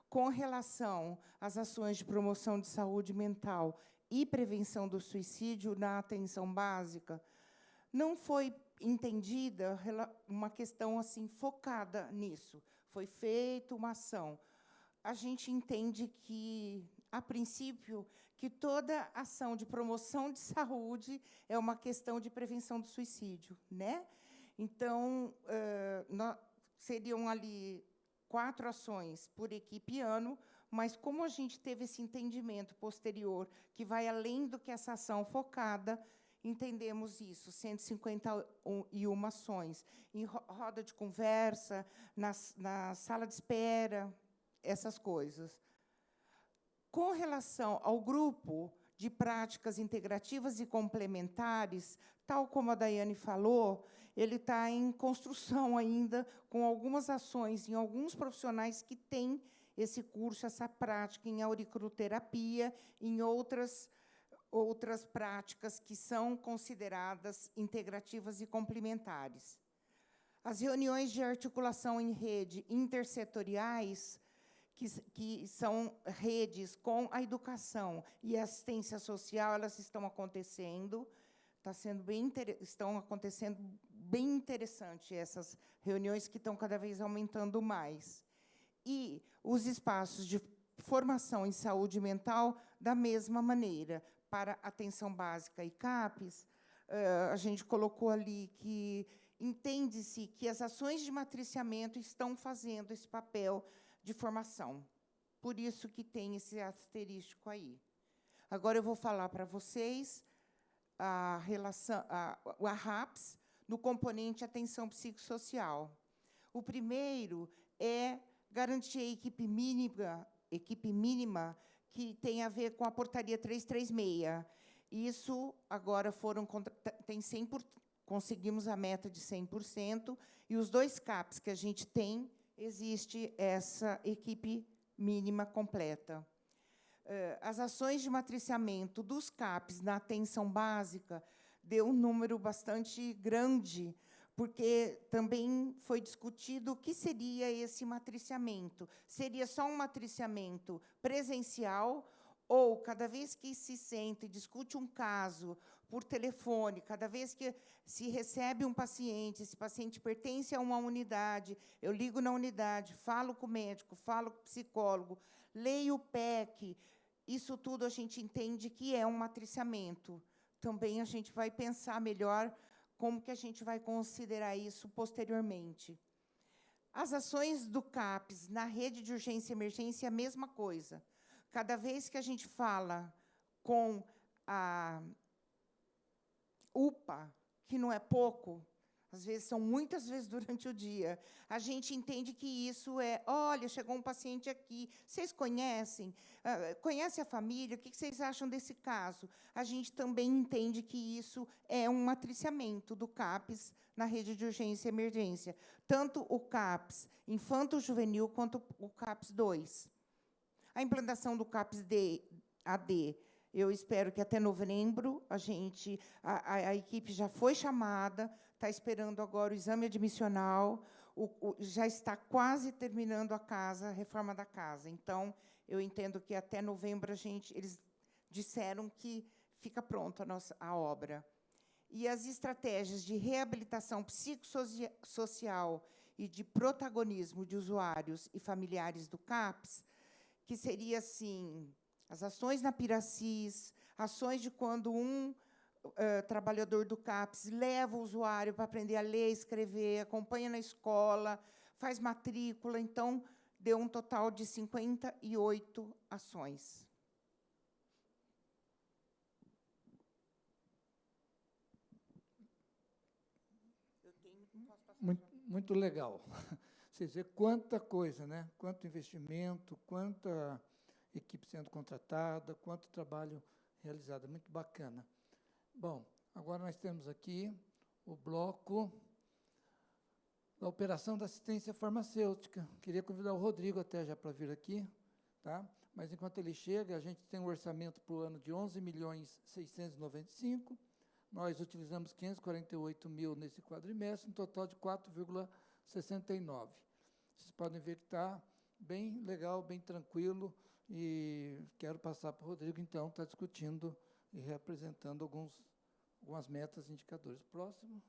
[SPEAKER 7] Com relação às ações de promoção de saúde mental e prevenção do suicídio na atenção básica, não foi entendida uma questão assim focada nisso. Foi feita uma ação. A gente entende que, a princípio, que toda ação de promoção de saúde é uma questão de prevenção do suicídio, né? Então, seriam ali 4 ações por equipe ano, mas como a gente teve esse entendimento posterior, que vai além do que essa ação focada, entendemos isso, 151 ações, em roda de conversa, na sala de espera, essas coisas. Com relação ao grupo de práticas integrativas e complementares, tal como a Daiane falou, ele está em construção ainda, com algumas ações em alguns profissionais que têm esse curso, essa prática em auriculoterapia, em outras práticas que são consideradas integrativas e complementares. As reuniões de articulação em rede intersetoriais, que são redes com a educação e a assistência social, elas estão acontecendo. Estão acontecendo bem interessante essas reuniões, que estão cada vez aumentando mais. E os espaços de formação em saúde mental, da mesma maneira. Para atenção básica e CAPES, a gente colocou ali que entende-se que as ações de matriciamento estão fazendo esse papel de formação. Por isso que tem esse asterístico aí. Agora eu vou falar para vocês a RAPS no componente atenção psicossocial. O primeiro é garantir a equipe mínima que tem a ver com a portaria 336. Isso agora conseguimos a meta de 100%, e os 2 CAPs que a gente tem, existe essa equipe mínima completa. As ações de matriciamento dos CAPs na atenção básica deu um número bastante grande, porque também foi discutido o que seria esse matriciamento. Seria só um matriciamento presencial, ou, cada vez que se senta e discute um caso por telefone, cada vez que se recebe um paciente, esse paciente pertence a uma unidade, eu ligo na unidade, falo com o médico, falo com o psicólogo, leio o PEC, isso tudo a gente entende que é um matriciamento. Também a gente vai pensar melhor como que a gente vai considerar isso posteriormente. As ações do CAPS na rede de urgência e emergência é a mesma coisa. Cada vez que a gente fala com a UPA, que não é pouco, às vezes são muitas vezes durante o dia, a gente entende que isso é, olha, chegou um paciente aqui, vocês conhecem? Conhece a família? O que vocês acham desse caso? A gente também entende que isso é um matriciamento do CAPS na rede de urgência e emergência, tanto o CAPS infanto-juvenil quanto o CAPS 2. A implantação do CAPS AD, eu espero que até novembro a equipe já foi chamada, está esperando agora o exame admissional, já está quase terminando a reforma da casa. Então, eu entendo que até novembro eles disseram que fica pronta a obra. E as estratégias de reabilitação psicossocial e de protagonismo de usuários e familiares do CAPS, que seria, assim, as ações na Piracis, ações de quando trabalhador do CAPS leva o usuário para aprender a ler, escrever, acompanha na escola, faz matrícula. Então, deu um total de 58 ações.
[SPEAKER 2] Muito legal. Vocês vê quanta coisa, né? Quanto investimento, quanta equipe sendo contratada, quanto trabalho realizado. Muito bacana. Bom, agora nós temos aqui o bloco da operação da assistência farmacêutica. Queria convidar o Rodrigo até já para vir aqui, tá? Mas, enquanto ele chega, a gente tem um orçamento para o ano de 11.695.000. Nós utilizamos 548 mil nesse quadrimestre, um total de 4,69. Vocês podem ver que está bem legal, bem tranquilo, e quero passar para o Rodrigo, então, está discutindo e reapresentando algumas metas e indicadores. Próximo.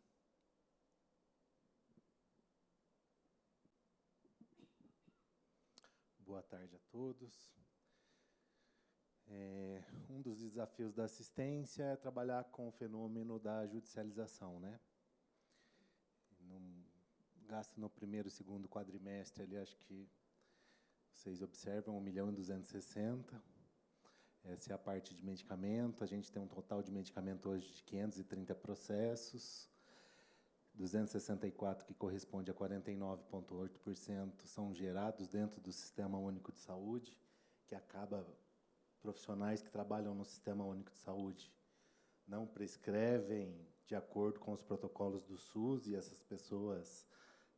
[SPEAKER 8] Boa tarde a todos. Um dos desafios da assistência é trabalhar com o fenômeno da judicialização, né? Gasto no primeiro e segundo quadrimestre, ali, acho que vocês observam, 1.260.000. Essa é a parte de medicamento. A gente tem um total de medicamento hoje de 530 processos, 264, que corresponde a 49,8%, são gerados dentro do Sistema Único de Saúde, que acaba profissionais que trabalham no Sistema Único de Saúde não prescrevem de acordo com os protocolos do SUS, e essas pessoas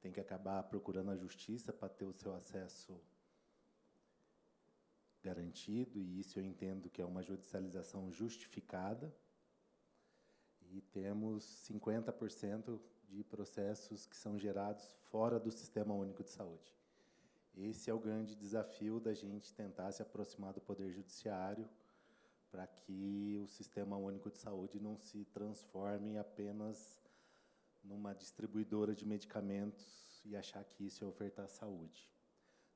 [SPEAKER 8] têm que acabar procurando a justiça para ter o seu acesso garantido, e isso eu entendo que é uma judicialização justificada. E temos 50% de processos que são gerados fora do Sistema Único de Saúde. Esse é o grande desafio da gente tentar se aproximar do Poder Judiciário para que o Sistema Único de Saúde não se transforme apenas numa distribuidora de medicamentos e achar que isso é ofertar saúde.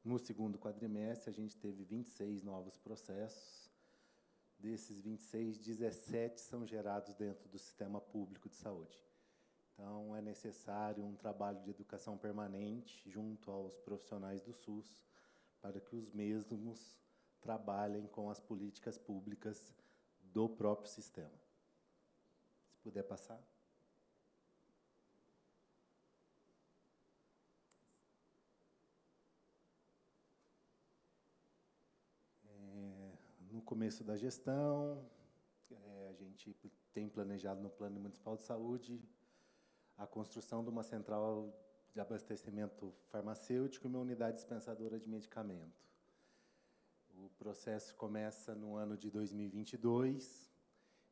[SPEAKER 8] No segundo quadrimestre, a gente teve 26 novos processos. Desses 26, 17 são gerados dentro do Sistema Público de Saúde. Então, é necessário um trabalho de educação permanente junto aos profissionais do SUS para que os mesmos trabalhem com as políticas públicas do próprio sistema. Se puder passar. No começo da gestão, a gente tem planejado no Plano Municipal de Saúde a construção de uma central de abastecimento farmacêutico e uma unidade dispensadora de medicamento. O processo começa no ano de 2022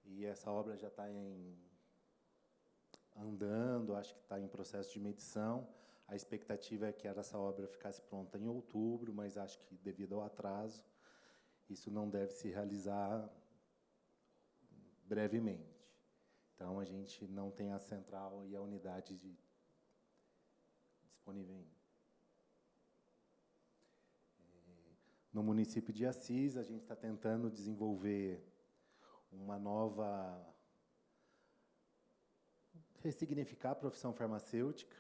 [SPEAKER 8] e essa obra já está andando, acho que está em processo de medição. A expectativa é que essa obra ficasse pronta em outubro, mas acho que, devido ao atraso, isso não deve se realizar brevemente. Então, a gente não tem a central e a unidade disponível ainda. No município de Assis, a gente está tentando desenvolver uma nova... ressignificar a profissão farmacêutica,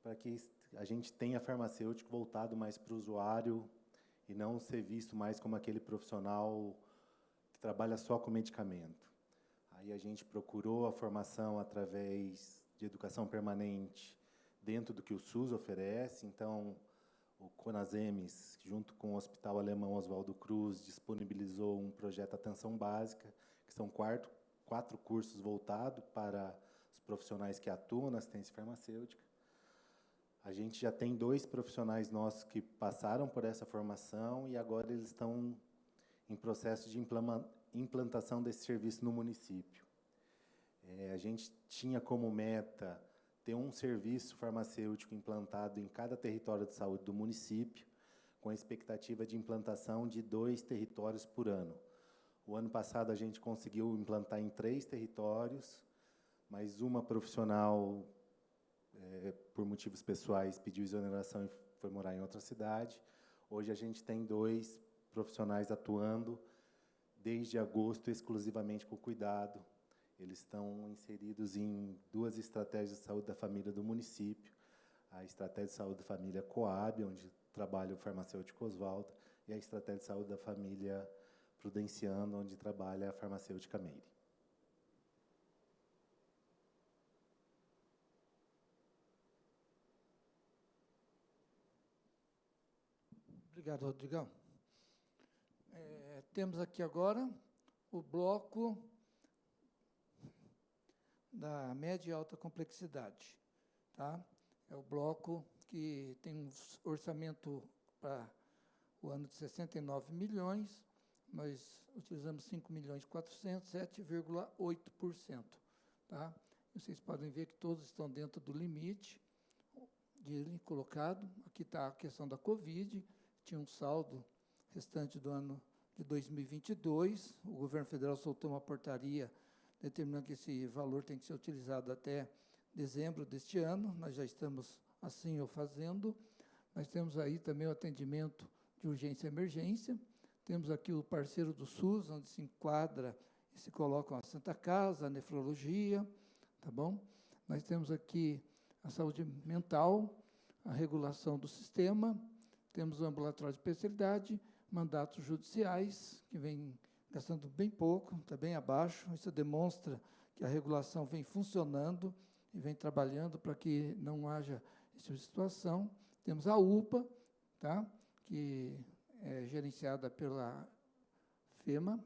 [SPEAKER 8] para que a gente tenha farmacêutico voltado mais para o usuário e não ser visto mais como aquele profissional que trabalha só com medicamento. Aí a gente procurou a formação através de educação permanente dentro do que o SUS oferece. Então, o Conasems, junto com o Hospital Alemão Oswaldo Cruz, disponibilizou um projeto Atenção Básica, que são 4 cursos voltados para os profissionais que atuam na assistência farmacêutica. A gente já tem 2 profissionais nossos que passaram por essa formação e agora eles estão em processo de implantação desse serviço no município. A gente tinha como meta ter um serviço farmacêutico implantado em cada território de saúde do município, com a expectativa de implantação de 2 territórios por ano. O ano passado, a gente conseguiu implantar em 3 territórios, mas uma profissional, por motivos pessoais, pediu exoneração e foi morar em outra cidade. Hoje, a gente tem 2 profissionais atuando, desde agosto, exclusivamente com cuidado. Eles estão inseridos em 2 estratégias de saúde da família do município. A estratégia de saúde da família Coab, onde trabalha o farmacêutico Oswaldo, e a estratégia de saúde da família Prudenciano, onde trabalha a farmacêutica Meire.
[SPEAKER 2] Obrigado, Rodrigão. Temos aqui agora o bloco da média e alta complexidade. Tá? É o bloco que tem um orçamento para o ano de 69 milhões, nós utilizamos 5.400.000, 7,8%. Tá? Vocês podem ver que todos estão dentro do limite dele colocado. Aqui está a questão da Covid, tinha um saldo restante do ano de 2022, o governo federal soltou uma portaria determinando que esse valor tem que ser utilizado até dezembro deste ano, nós já estamos assim o fazendo. Nós temos aí também o atendimento de urgência e emergência, temos aqui o parceiro do SUS, onde se enquadra e se colocam a Santa Casa, a nefrologia, tá bom? Nós temos aqui a saúde mental, a regulação do sistema, temos o ambulatório de especialidade, mandatos judiciais, que vem gastando bem pouco, está bem abaixo. Isso demonstra que a regulação vem funcionando e vem trabalhando para que não haja esse tipo de situação. Temos a UPA, tá? Que é gerenciada pela FEMA,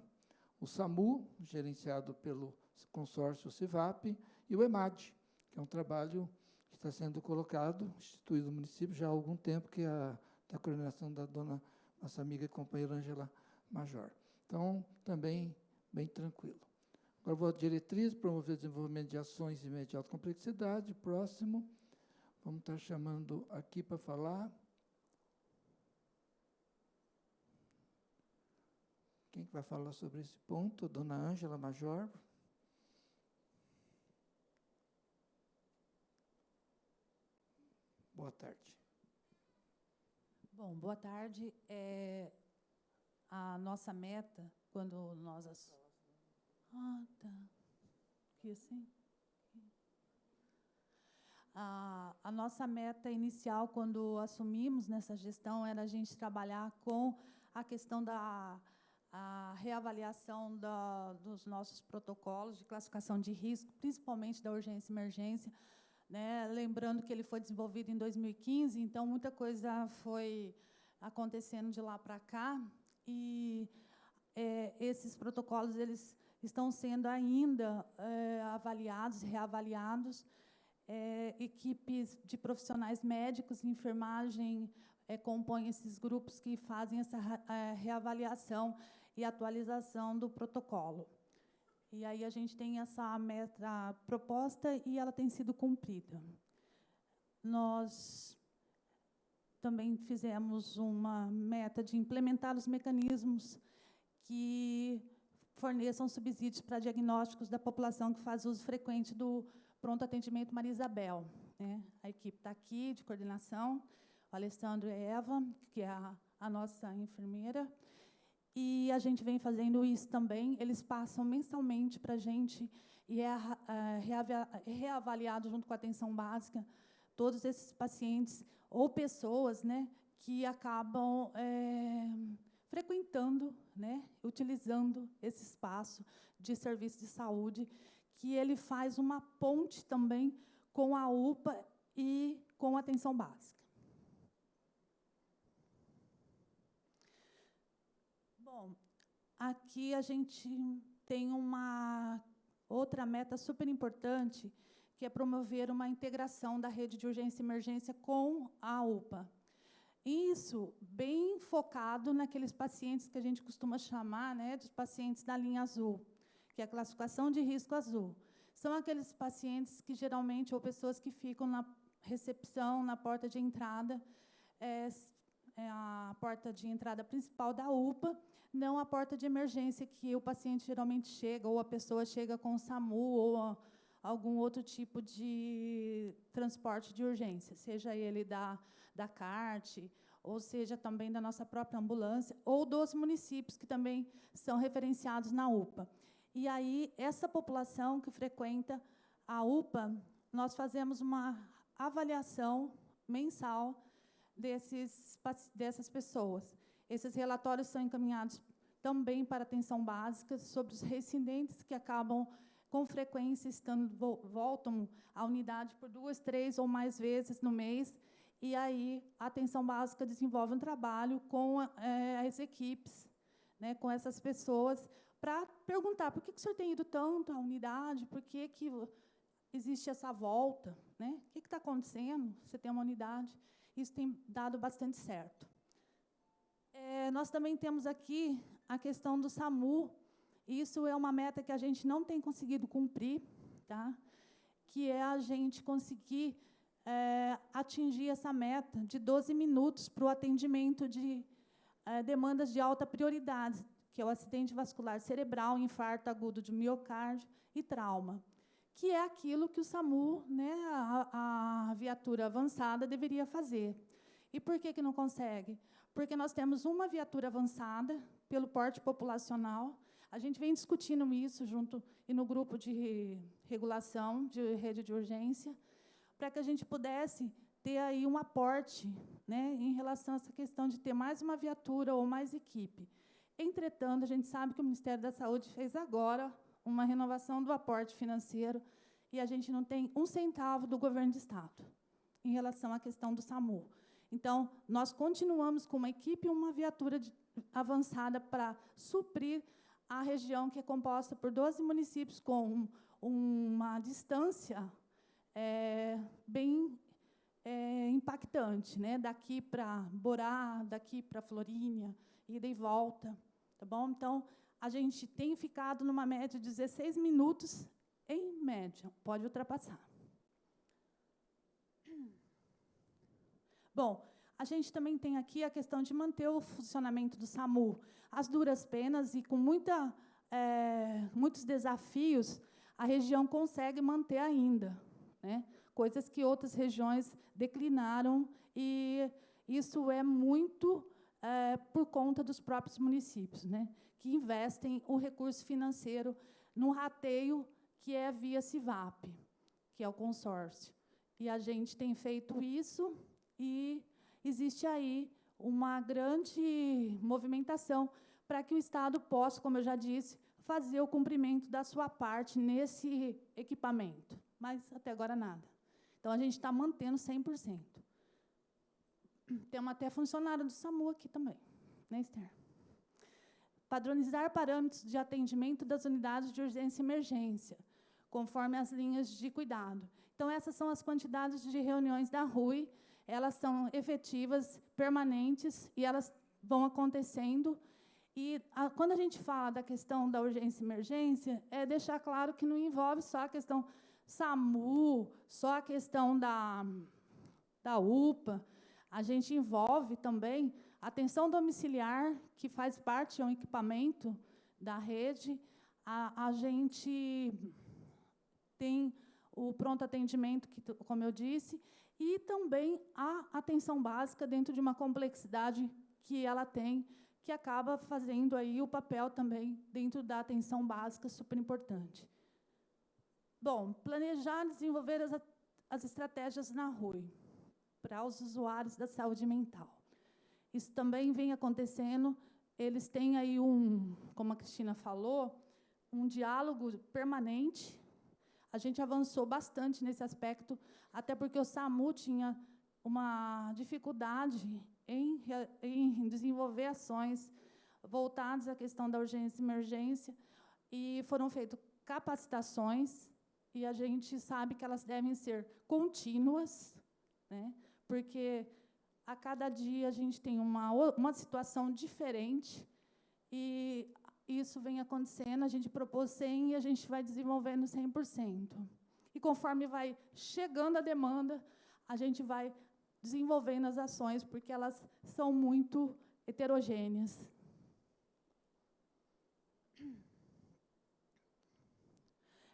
[SPEAKER 2] o SAMU, gerenciado pelo consórcio CIVAP, e o EMAD, que é um trabalho que está sendo colocado, instituído no município já há algum tempo, que é da coordenação da nossa amiga e companheira Ângela Major. Então, também bem tranquilo. Agora, vou à diretriz, promover o desenvolvimento de ações de média e alta complexidade. Próximo. Vamos estar chamando aqui para falar. Quem que vai falar sobre esse ponto? Dona Ângela Major. Boa tarde.
[SPEAKER 9] Bom, boa tarde. A nossa meta, quando nós... Ah, tá. Aqui assim? A nossa meta inicial, quando assumimos nessa gestão, era a gente trabalhar com a questão da reavaliação dos nossos protocolos de classificação de risco, principalmente da urgência e emergência, né? Lembrando que ele foi desenvolvido em 2015, então muita coisa foi acontecendo de lá para cá, e esses protocolos eles estão sendo ainda avaliados, reavaliados. Equipes de profissionais médicos e enfermagem compõem esses grupos que fazem essa reavaliação e atualização do protocolo. E aí a gente tem essa meta proposta e ela tem sido cumprida. Nós também fizemos uma meta de implementar os mecanismos que forneçam subsídios para diagnósticos da população que faz uso frequente do pronto atendimento Maria Isabel, né? A equipe está aqui, de coordenação, o Alessandro e a Eva, que é a nossa enfermeira, e a gente vem fazendo isso também. Eles passam mensalmente para a gente e é reavaliado junto com a atenção básica todos esses pacientes ou pessoas, né, que acabam frequentando, né, utilizando esse espaço de serviço de saúde, que ele faz uma ponte também com a UPA e com a atenção básica. Bom, aqui a gente tem uma outra meta super importante, que é promover uma integração da rede de urgência e emergência com a UPA. Isso bem focado naqueles pacientes que a gente costuma chamar, né, dos pacientes da linha azul, que é a classificação de risco azul. São aqueles pacientes que, geralmente, ou pessoas que ficam na recepção, na porta de entrada, é a porta de entrada principal da UPA, não a porta de emergência, que o paciente geralmente chega, ou a pessoa chega com o SAMU, ou algum outro tipo de transporte de urgência, seja ele da CART, ou seja também da nossa própria ambulância, ou dos municípios, que também são referenciados na UPA. E aí, essa população que frequenta a UPA, nós fazemos uma avaliação mensal dessas pessoas. Esses relatórios são encaminhados também para a atenção básica sobre os residentes que acabam, com frequência, voltam à unidade por 2, 3 ou mais vezes no mês, e aí a atenção básica desenvolve um trabalho com as equipes, né, com essas pessoas, para perguntar por que o senhor tem ido tanto à unidade, por que existe essa volta, né? O que está acontecendo? Você tem uma unidade. Isso tem dado bastante certo. Nós também temos aqui a questão do SAMU. Isso é uma meta que a gente não tem conseguido cumprir, tá? Que é a gente conseguir atingir essa meta de 12 minutos para o atendimento de demandas de alta prioridade, que é o acidente vascular cerebral, infarto agudo de miocárdio e trauma, que é aquilo que o SAMU, né, a viatura avançada, deveria fazer. E por que não consegue? Porque nós temos uma viatura avançada, pelo porte populacional. A gente vem discutindo isso junto e no grupo de regulação de rede de urgência, para que a gente pudesse ter aí um aporte, né, em relação a essa questão de ter mais uma viatura ou mais equipe. Entretanto, a gente sabe que o Ministério da Saúde fez agora uma renovação do aporte financeiro e a gente não tem um centavo do governo do Estado em relação à questão do SAMU. Então, nós continuamos com uma equipe e uma viatura avançada para suprir a região, que é composta por 12 municípios com uma distância bem impactante, né? Daqui para Borá, daqui para Florínia, ida e volta, tá bom? Então, a gente tem ficado numa média de 16 minutos, em média, pode ultrapassar. Bom, a gente também tem aqui a questão de manter o funcionamento do SAMU. As duras penas e com muitos desafios, a região consegue manter ainda, né? Coisas que outras regiões declinaram, e isso é muito por conta dos próprios municípios, né, que investem o recurso financeiro no rateio que é via CIVAP, que é o consórcio. E a gente tem feito isso, e existe aí uma grande movimentação para que o Estado possa, como eu já disse, fazer o cumprimento da sua parte nesse equipamento. Mas, até agora, nada. Então, a gente está mantendo 100%. Temos até funcionário do SAMU aqui também, né, Esther? Padronizar parâmetros de atendimento das unidades de urgência e emergência, conforme as linhas de cuidado. Então, essas são as quantidades de reuniões da RUI, elas são efetivas, permanentes, e elas vão acontecendo. E quando a gente fala da questão da urgência e emergência, é deixar claro que não envolve só a questão SAMU, só a questão da UPA. A gente envolve também a atenção domiciliar, que faz parte, é um equipamento da rede, a gente tem o pronto atendimento, como eu disse, e também a atenção básica dentro de uma complexidade que ela tem, que acaba fazendo aí o papel também dentro da atenção básica, super importante. Bom, planejar e desenvolver as estratégias na RUI para os usuários da saúde mental. Isso também vem acontecendo, eles têm aí como a Cristina falou, um diálogo permanente. A gente avançou bastante nesse aspecto, até porque o SAMU tinha uma dificuldade em desenvolver ações voltadas à questão da urgência e emergência, e foram feitas capacitações, e a gente sabe que elas devem ser contínuas, né, porque a cada dia a gente tem uma situação diferente, e isso vem acontecendo, a gente propôs 100 e a gente vai desenvolvendo 100%. E conforme vai chegando a demanda, a gente vai desenvolvendo as ações, porque elas são muito heterogêneas.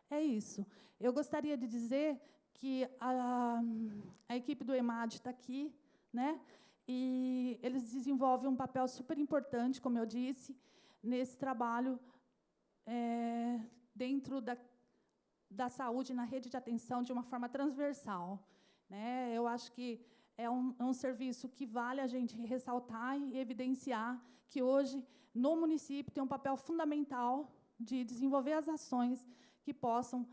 [SPEAKER 9] É isso. Eu gostaria de dizer que a equipe do EMAD está aqui, né? E eles desenvolvem um papel super importante, como eu disse, nesse trabalho dentro da saúde na rede de atenção de uma forma transversal, né? Eu acho que é um serviço que vale a gente ressaltar e evidenciar que hoje, no município, tem um papel fundamental de desenvolver as ações que possam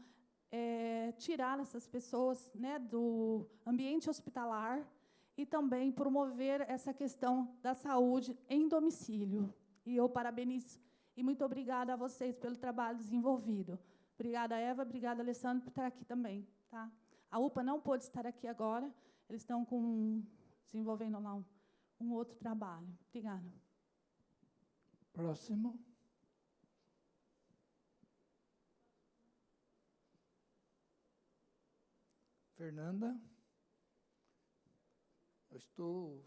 [SPEAKER 9] tirar essas pessoas, né, do ambiente hospitalar e também promover essa questão da saúde em domicílio. E eu parabenizo e muito obrigada a vocês pelo trabalho desenvolvido. Obrigada, Eva, obrigada, Alessandro, por estar aqui também. Tá? A UPA não pôde estar aqui agora, eles estão desenvolvendo lá um outro trabalho. Obrigada.
[SPEAKER 2] Próximo. Fernanda. Eu estou...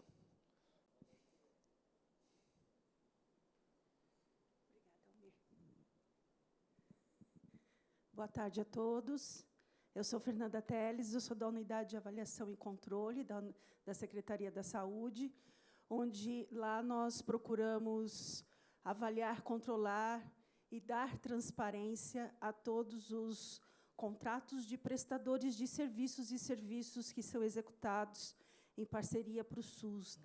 [SPEAKER 10] Boa tarde a todos. Eu sou Fernanda Teles, eu sou da Unidade de Avaliação e Controle da Secretaria da Saúde, onde lá nós procuramos avaliar, controlar e dar transparência a todos os contratos de prestadores de serviços e serviços que são executados em parceria para o SUS.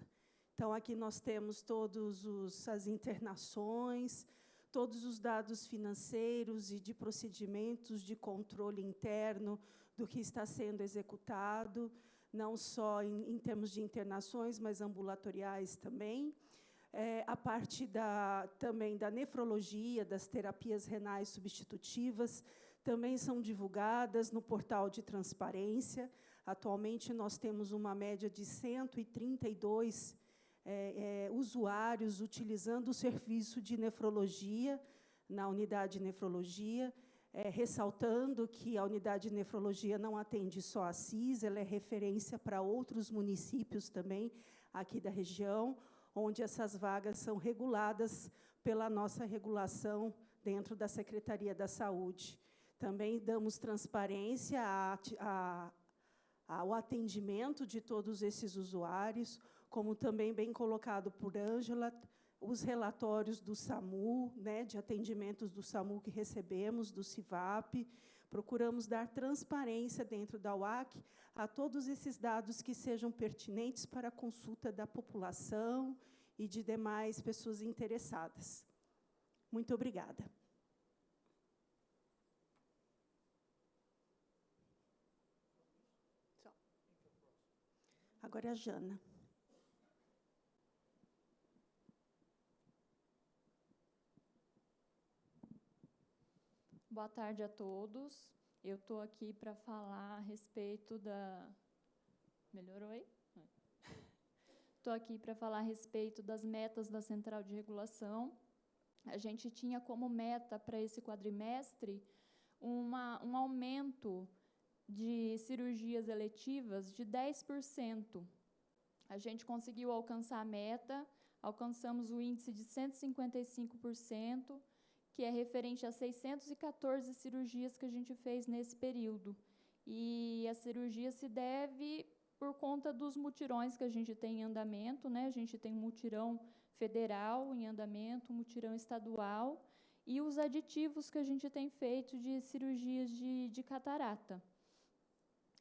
[SPEAKER 10] Então, aqui nós temos todas as internações, todos os dados financeiros e de procedimentos de controle interno do que está sendo executado, não só em termos de internações, mas ambulatoriais também. A parte também da nefrologia, das terapias renais substitutivas, também são divulgadas no portal de transparência. Atualmente, nós temos uma média de 132 usuários utilizando o serviço de nefrologia na unidade de nefrologia, ressaltando que a unidade de nefrologia não atende só a CIS, ela é referência para outros municípios também aqui da região, onde essas vagas são reguladas pela nossa regulação dentro da Secretaria da Saúde. Também damos transparência ao atendimento de todos esses usuários, como também bem colocado por Ângela, os relatórios do SAMU, né, de atendimentos do SAMU que recebemos, do CIVAP. Procuramos dar transparência dentro da UAC a todos esses dados que sejam pertinentes para a consulta da população e de demais pessoas interessadas. Muito obrigada. Agora é a Jana.
[SPEAKER 3] Boa tarde a todos. Eu estou aqui para falar a respeito da... Melhorou aí? Estou aqui para falar a respeito das metas da Central de Regulação. A gente tinha como meta para esse quadrimestre um aumento de cirurgias eletivas de 10%. A gente conseguiu alcançar a meta, alcançamos o índice de 155%, que é referente a 614 cirurgias que a gente fez nesse período. E a cirurgia se deve por conta dos mutirões que a gente tem em andamento, né? A gente tem um mutirão federal em andamento, um mutirão estadual, e os aditivos que a gente tem feito de cirurgias de catarata.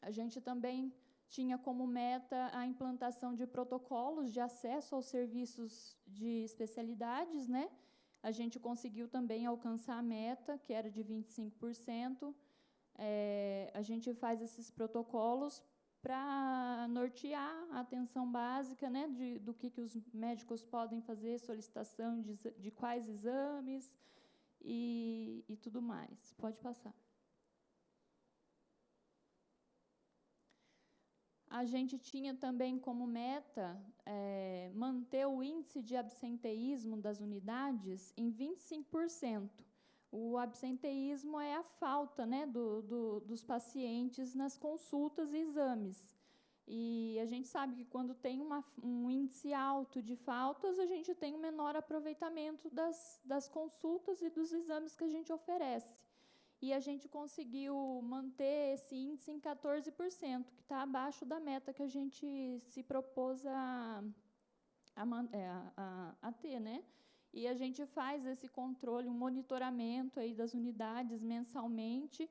[SPEAKER 3] A gente também tinha como meta a implantação de protocolos de acesso aos serviços de especialidades, né? A gente conseguiu também alcançar a meta, que era de 25%. A gente faz esses protocolos para nortear a atenção básica, né, do que os médicos podem fazer, solicitação de quais exames e tudo mais. Pode passar. A gente tinha também como meta manter o índice de absenteísmo das unidades em 25%. O absenteísmo é a falta, né, dos pacientes nas consultas e exames. E a gente sabe que quando tem um índice alto de faltas, a gente tem um menor aproveitamento das consultas e dos exames que a gente oferece. E a gente conseguiu manter esse índice em 14%, que está abaixo da meta que a gente se propôs a ter, né? E a gente faz esse controle, um monitoramento aí das unidades mensalmente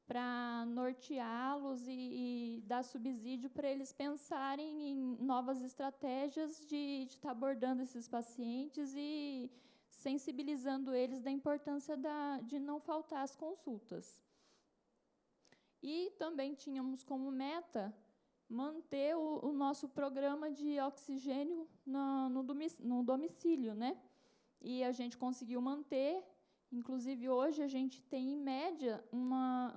[SPEAKER 3] para norteá-los e dar subsídio para eles pensarem em novas estratégias de estar abordando esses pacientes e sensibilizando eles da importância de não faltar às consultas. E também tínhamos como meta manter o nosso programa de oxigênio no domicílio, né? E a gente conseguiu manter, inclusive hoje a gente tem, em média,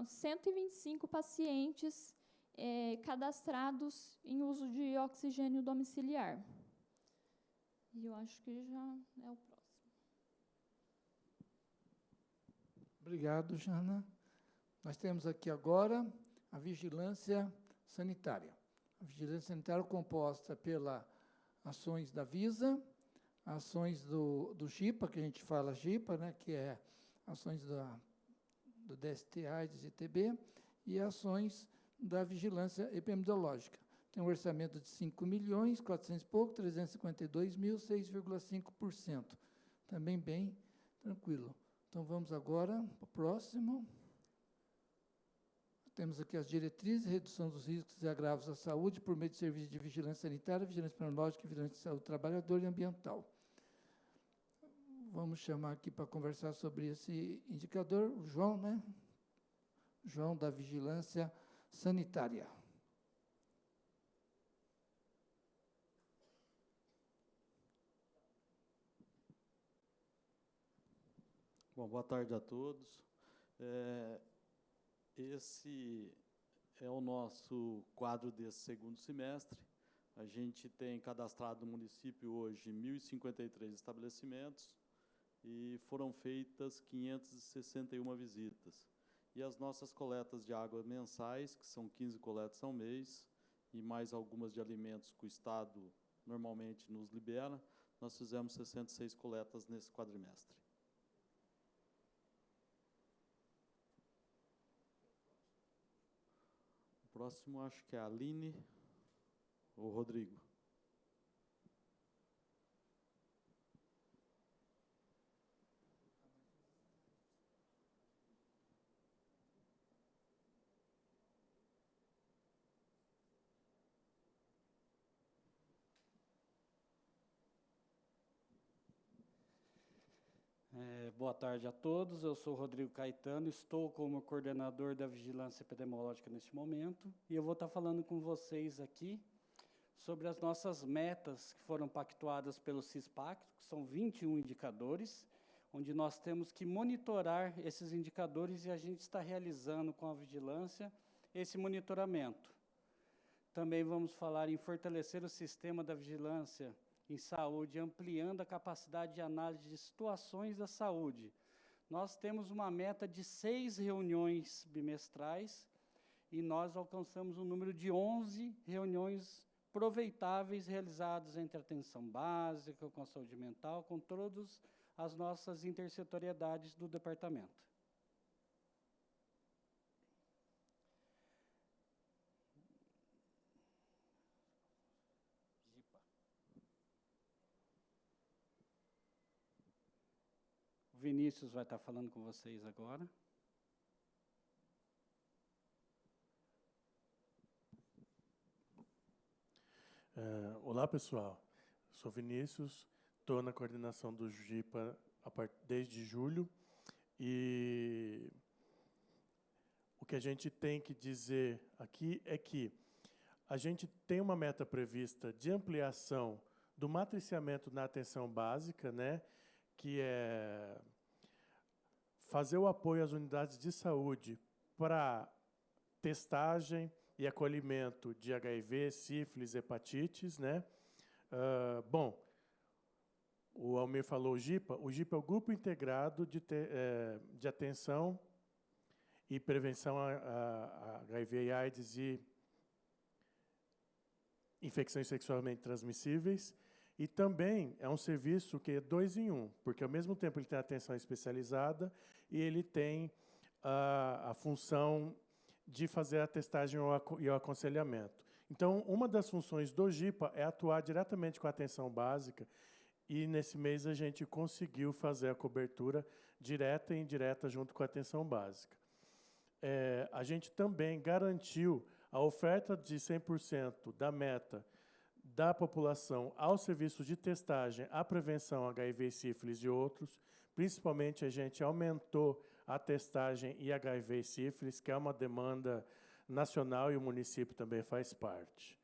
[SPEAKER 3] 125 pacientes cadastrados em uso de oxigênio domiciliar. E eu acho que já é o próximo.
[SPEAKER 2] Obrigado, Jana. Nós temos aqui agora a vigilância sanitária. A vigilância sanitária é composta pelas ações da Visa, ações do GIPA, que a gente fala GIPA, né, que é ações do DST, AIDS e TB, e ações da vigilância epidemiológica. Tem um orçamento de 5 milhões, 400 e pouco, 352 mil, 6,5%. Também bem tranquilo. Então, vamos agora para o próximo. Temos aqui as diretrizes, redução dos riscos e agravos à saúde por meio de serviços de vigilância sanitária, vigilância epidemiológica, vigilância de saúde do trabalhador e ambiental. Vamos chamar aqui para conversar sobre esse indicador o João, né? João, da Vigilância Sanitária.
[SPEAKER 11] Bom, boa tarde a todos. Esse é o nosso quadro desse segundo semestre. A gente tem cadastrado no município hoje 1.053 estabelecimentos e foram feitas 561 visitas. E as nossas coletas de água mensais, que são 15 coletas ao mês, e mais algumas de alimentos que o Estado normalmente nos libera, nós fizemos 66 coletas nesse quadrimestre. O próximo acho que é a Aline ou Rodrigo.
[SPEAKER 12] Boa tarde a todos, eu sou Rodrigo Caetano, estou como coordenador da Vigilância Epidemiológica neste momento e eu vou estar falando com vocês aqui sobre as nossas metas que foram pactuadas pelo CISPACT, que são 21 indicadores, onde nós temos que monitorar esses indicadores e a gente está realizando com a vigilância esse monitoramento. Também vamos falar em fortalecer o sistema da vigilância em saúde, ampliando a capacidade de análise de situações da saúde. Nós temos uma meta de 6 reuniões bimestrais e nós alcançamos um número de 11 reuniões aproveitáveis realizadas entre a atenção básica, com a saúde mental, com todas as nossas intersetoriedades do departamento. O Vinícius vai estar falando com vocês agora.
[SPEAKER 13] Olá, pessoal. Sou Vinícius, estou na coordenação do GIPA desde julho, e o que a gente tem que dizer aqui é que a gente tem uma meta prevista de ampliação do matriciamento na atenção básica, né, que é fazer o apoio às unidades de saúde para testagem e acolhimento de HIV, sífilis, hepatites, né? Bom, o Almir falou o GIPA é o Grupo Integrado de Atenção e Prevenção a HIV e AIDS e infecções sexualmente transmissíveis, e também é um serviço que é 2 em 1, porque ao mesmo tempo ele tem atenção especializada e ele tem a função de fazer a testagem e o aconselhamento. Então, uma das funções do GIPA é atuar diretamente com a atenção básica, e nesse mês a gente conseguiu fazer a cobertura direta e indireta junto com a atenção básica. A gente também garantiu a oferta de 100% da meta da população aos serviços de testagem, à prevenção HIV, sífilis e outros. Principalmente, a gente aumentou a testagem e HIV e sífilis, que é uma demanda nacional e o município também faz parte.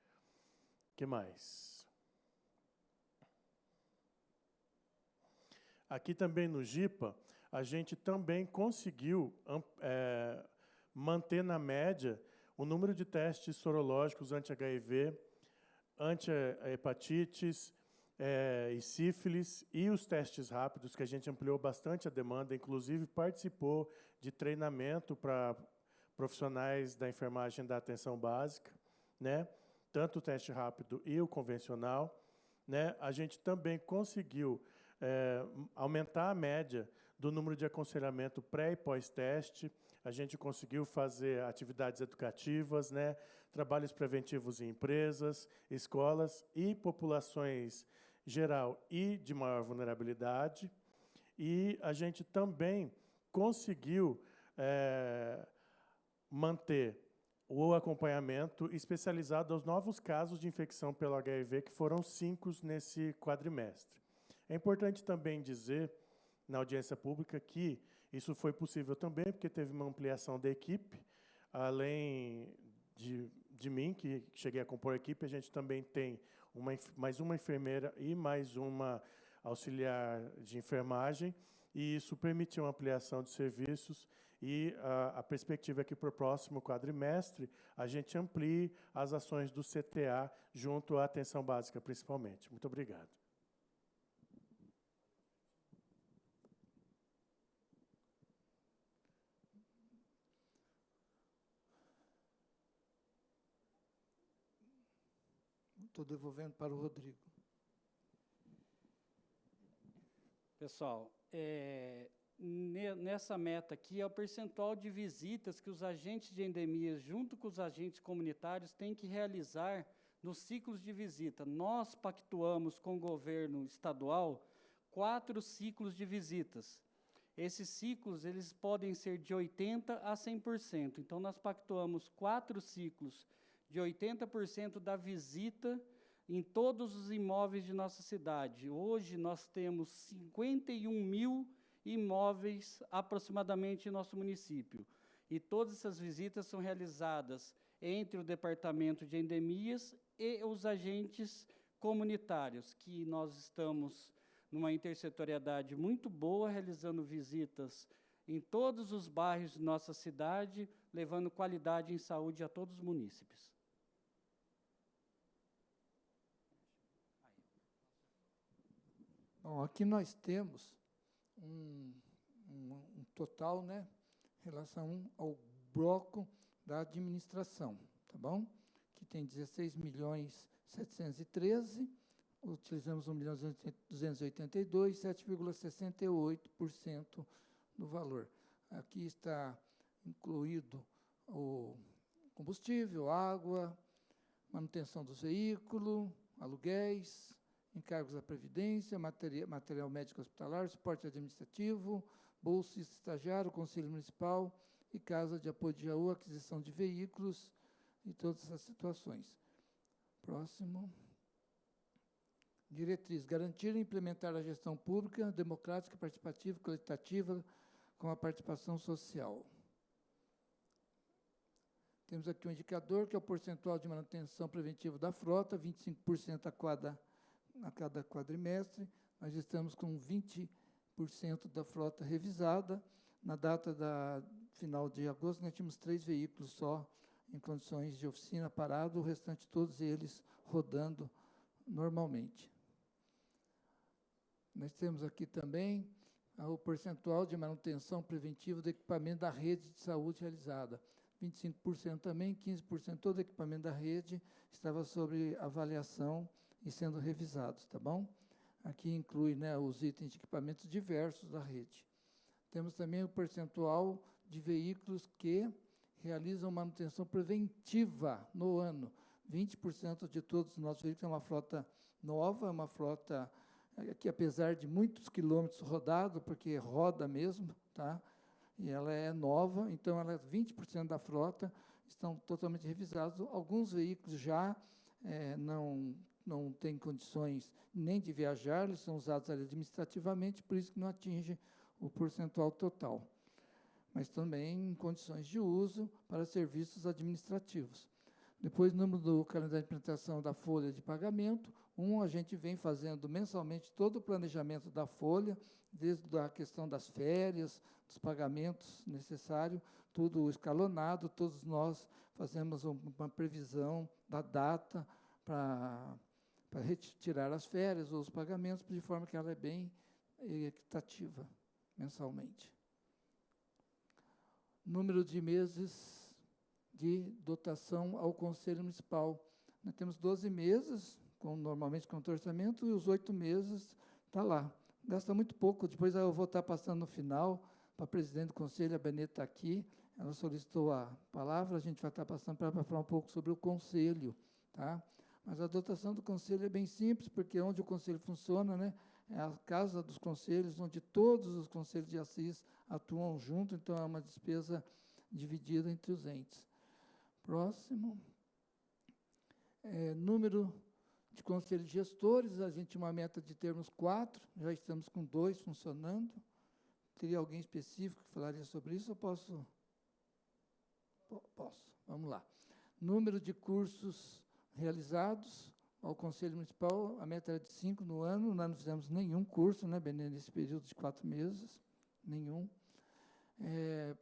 [SPEAKER 13] O que mais? Aqui também no GIPA, a gente também conseguiu manter na média o número de testes sorológicos anti-HIV, anti-hepatites e sífilis, e os testes rápidos, que a gente ampliou bastante a demanda, inclusive participou de treinamento para profissionais da enfermagem da atenção básica, né? Tanto o teste rápido e o convencional, né? A gente também conseguiu aumentar a média do número de aconselhamento pré e pós-teste. A gente conseguiu fazer atividades educativas, né? Trabalhos preventivos em empresas, escolas e populações geral e de maior vulnerabilidade. E a gente também conseguiu manter o acompanhamento especializado aos novos casos de infecção pelo HIV, que foram 5 nesse quadrimestre. É importante também dizer, na audiência pública, que isso foi possível também porque teve uma ampliação da equipe. Além de mim, que cheguei a compor a equipe, a gente também tem mais uma enfermeira e mais uma auxiliar de enfermagem, e isso permitiu uma ampliação de serviços, e a perspectiva é que, para o próximo quadrimestre, a gente amplie as ações do CTA junto à atenção básica, principalmente. Muito obrigado.
[SPEAKER 2] Estou devolvendo para o Rodrigo.
[SPEAKER 12] Pessoal, nessa meta aqui é o percentual de visitas que os agentes de endemias, junto com os agentes comunitários, têm que realizar nos ciclos de visita. Nós pactuamos com o governo estadual 4 ciclos de visitas. Esses ciclos eles podem ser de 80% a 100%. Então, nós pactuamos 4 ciclos de 80% da visita em todos os imóveis de nossa cidade. Hoje, nós temos 51 mil imóveis, aproximadamente, em nosso município. E todas essas visitas são realizadas entre o Departamento de Endemias e os agentes comunitários, que nós estamos numa intersetoriedade muito boa, realizando visitas em todos os bairros de nossa cidade, levando qualidade em saúde a todos os munícipes.
[SPEAKER 2] Bom, aqui nós temos um total, né, em relação ao bloco da administração, tá bom? Que tem 16.713.000 utilizamos 1.282.000, 7,68% do valor. Aqui está incluído o combustível, água, manutenção dos veículos, aluguéis, encargos da Previdência, material médico hospitalar, suporte administrativo, bolsa estagiário, Conselho Municipal e Casa de Apoio de Jaú, aquisição de veículos e todas essas situações. Próximo. Diretriz: garantir e implementar a gestão pública, democrática, participativa, qualitativa, com a participação social. Temos aqui um indicador, que é o percentual de manutenção preventiva da frota, 25% a cada quadrimestre. Nós estamos com 20% da frota revisada. Na data final de agosto, nós tínhamos 3 veículos só em condições de oficina parado, o restante todos eles rodando normalmente. Nós temos aqui também o percentual de manutenção preventiva do equipamento da rede de saúde realizada. 25% também, 15% todo o equipamento da rede estava sob avaliação e sendo revisados, tá bom? Aqui inclui, né, os itens de equipamentos diversos da rede. Temos também o percentual de veículos que realizam manutenção preventiva no ano. 20% de todos os nossos veículos é uma frota nova, é uma frota que, apesar de muitos quilômetros rodados, porque roda mesmo, tá? E ela é nova, então ela 20% da frota estão totalmente revisados. Alguns veículos já não têm condições nem de viajar, eles são usados administrativamente, por isso que não atinge o percentual total. Mas também em condições de uso para serviços administrativos. Depois, número do calendário de implementação da folha de pagamento. A gente vem fazendo mensalmente todo o planejamento da folha, desde a questão das férias, dos pagamentos necessários, tudo escalonado, todos nós fazemos uma previsão da data para retirar as férias ou os pagamentos, de forma que ela é bem equitativa mensalmente. Número de meses de dotação ao Conselho Municipal. Nós temos 12 meses, normalmente com o orçamento, e os 8 meses está lá. Gasta muito pouco, depois eu vou estar passando no final para a presidente do Conselho, a Beneta está aqui, ela solicitou a palavra, a gente vai estar passando para ela falar um pouco sobre o Conselho, tá? Mas a dotação do Conselho é bem simples, porque onde o Conselho funciona, né, é a casa dos conselhos, onde todos os conselhos de Assis atuam junto, então é uma despesa dividida entre os entes. Próximo. Número de conselhos gestores, a gente tinha uma meta de termos 4, já estamos com 2 funcionando. Teria alguém específico que falaria sobre isso? Eu posso? Posso, vamos lá. Número de cursos realizados ao Conselho Municipal, a meta era de 5 no ano, nós não fizemos nenhum curso, né, nesse período de 4 meses, nenhum.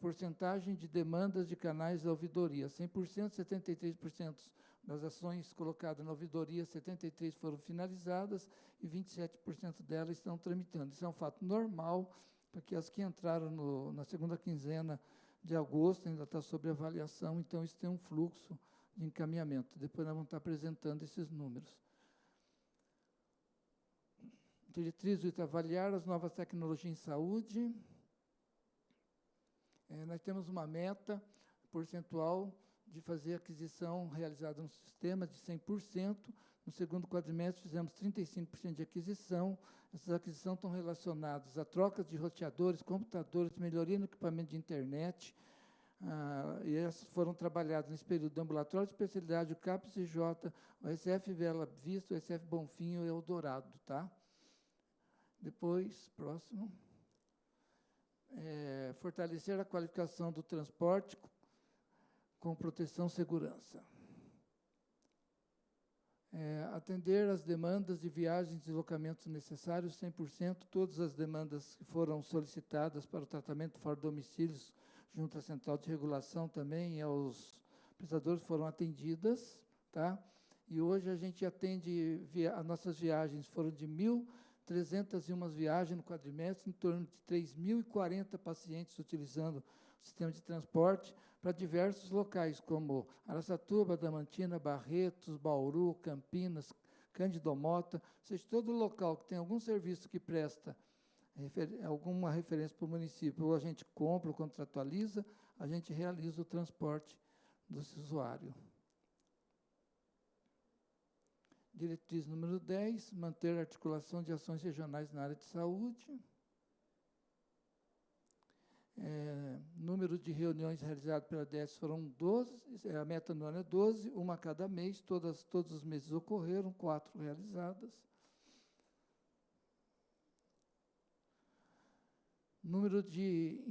[SPEAKER 2] Porcentagem de demandas de canais da ouvidoria, 100%, 73% das ações colocadas na ouvidoria, 73% foram finalizadas e 27% delas estão tramitando. Isso é um fato normal, porque as que entraram na segunda quinzena de agosto ainda está sob avaliação, então isso tem um fluxo de encaminhamento. Depois nós vamos estar apresentando esses números. Diretriz de avaliar as novas tecnologias em saúde. Nós temos uma meta percentual de fazer aquisição realizada no sistema de 100%. No segundo quadrimestre, fizemos 35% de aquisição. Essas aquisições estão relacionadas a trocas de roteadores, computadores, melhoria no equipamento de internet, e essas foram trabalhadas nesse período do ambulatório de especialidade, o CAPS-IJ, o SF Bela Vista, o SF Bonfim e o Eldorado, tá? Depois, próximo. Fortalecer a qualificação do transporte com proteção e segurança. Atender às demandas de viagens e deslocamentos necessários, 100%, todas as demandas que foram solicitadas para o tratamento fora de domicílios, junto à Central de Regulação também, e aos prestadores foram atendidas, tá? E hoje a gente atende, as nossas viagens foram de 1.301 viagens no quadrimestre, em torno de 3.040 pacientes utilizando o sistema de transporte para diversos locais, como Araçatuba, Adamantina, Barretos, Bauru, Campinas, Cândido Mota, ou seja, todo local que tem algum serviço que presta alguma referência para o município, ou a gente compra ou contratualiza, a gente realiza o transporte do usuário. Diretriz número 10, manter a articulação de ações regionais na área de saúde. Número de reuniões realizadas pela DS foram 12, a meta anual é 12, uma a cada mês, todos os meses ocorreram, 4 realizadas. Número de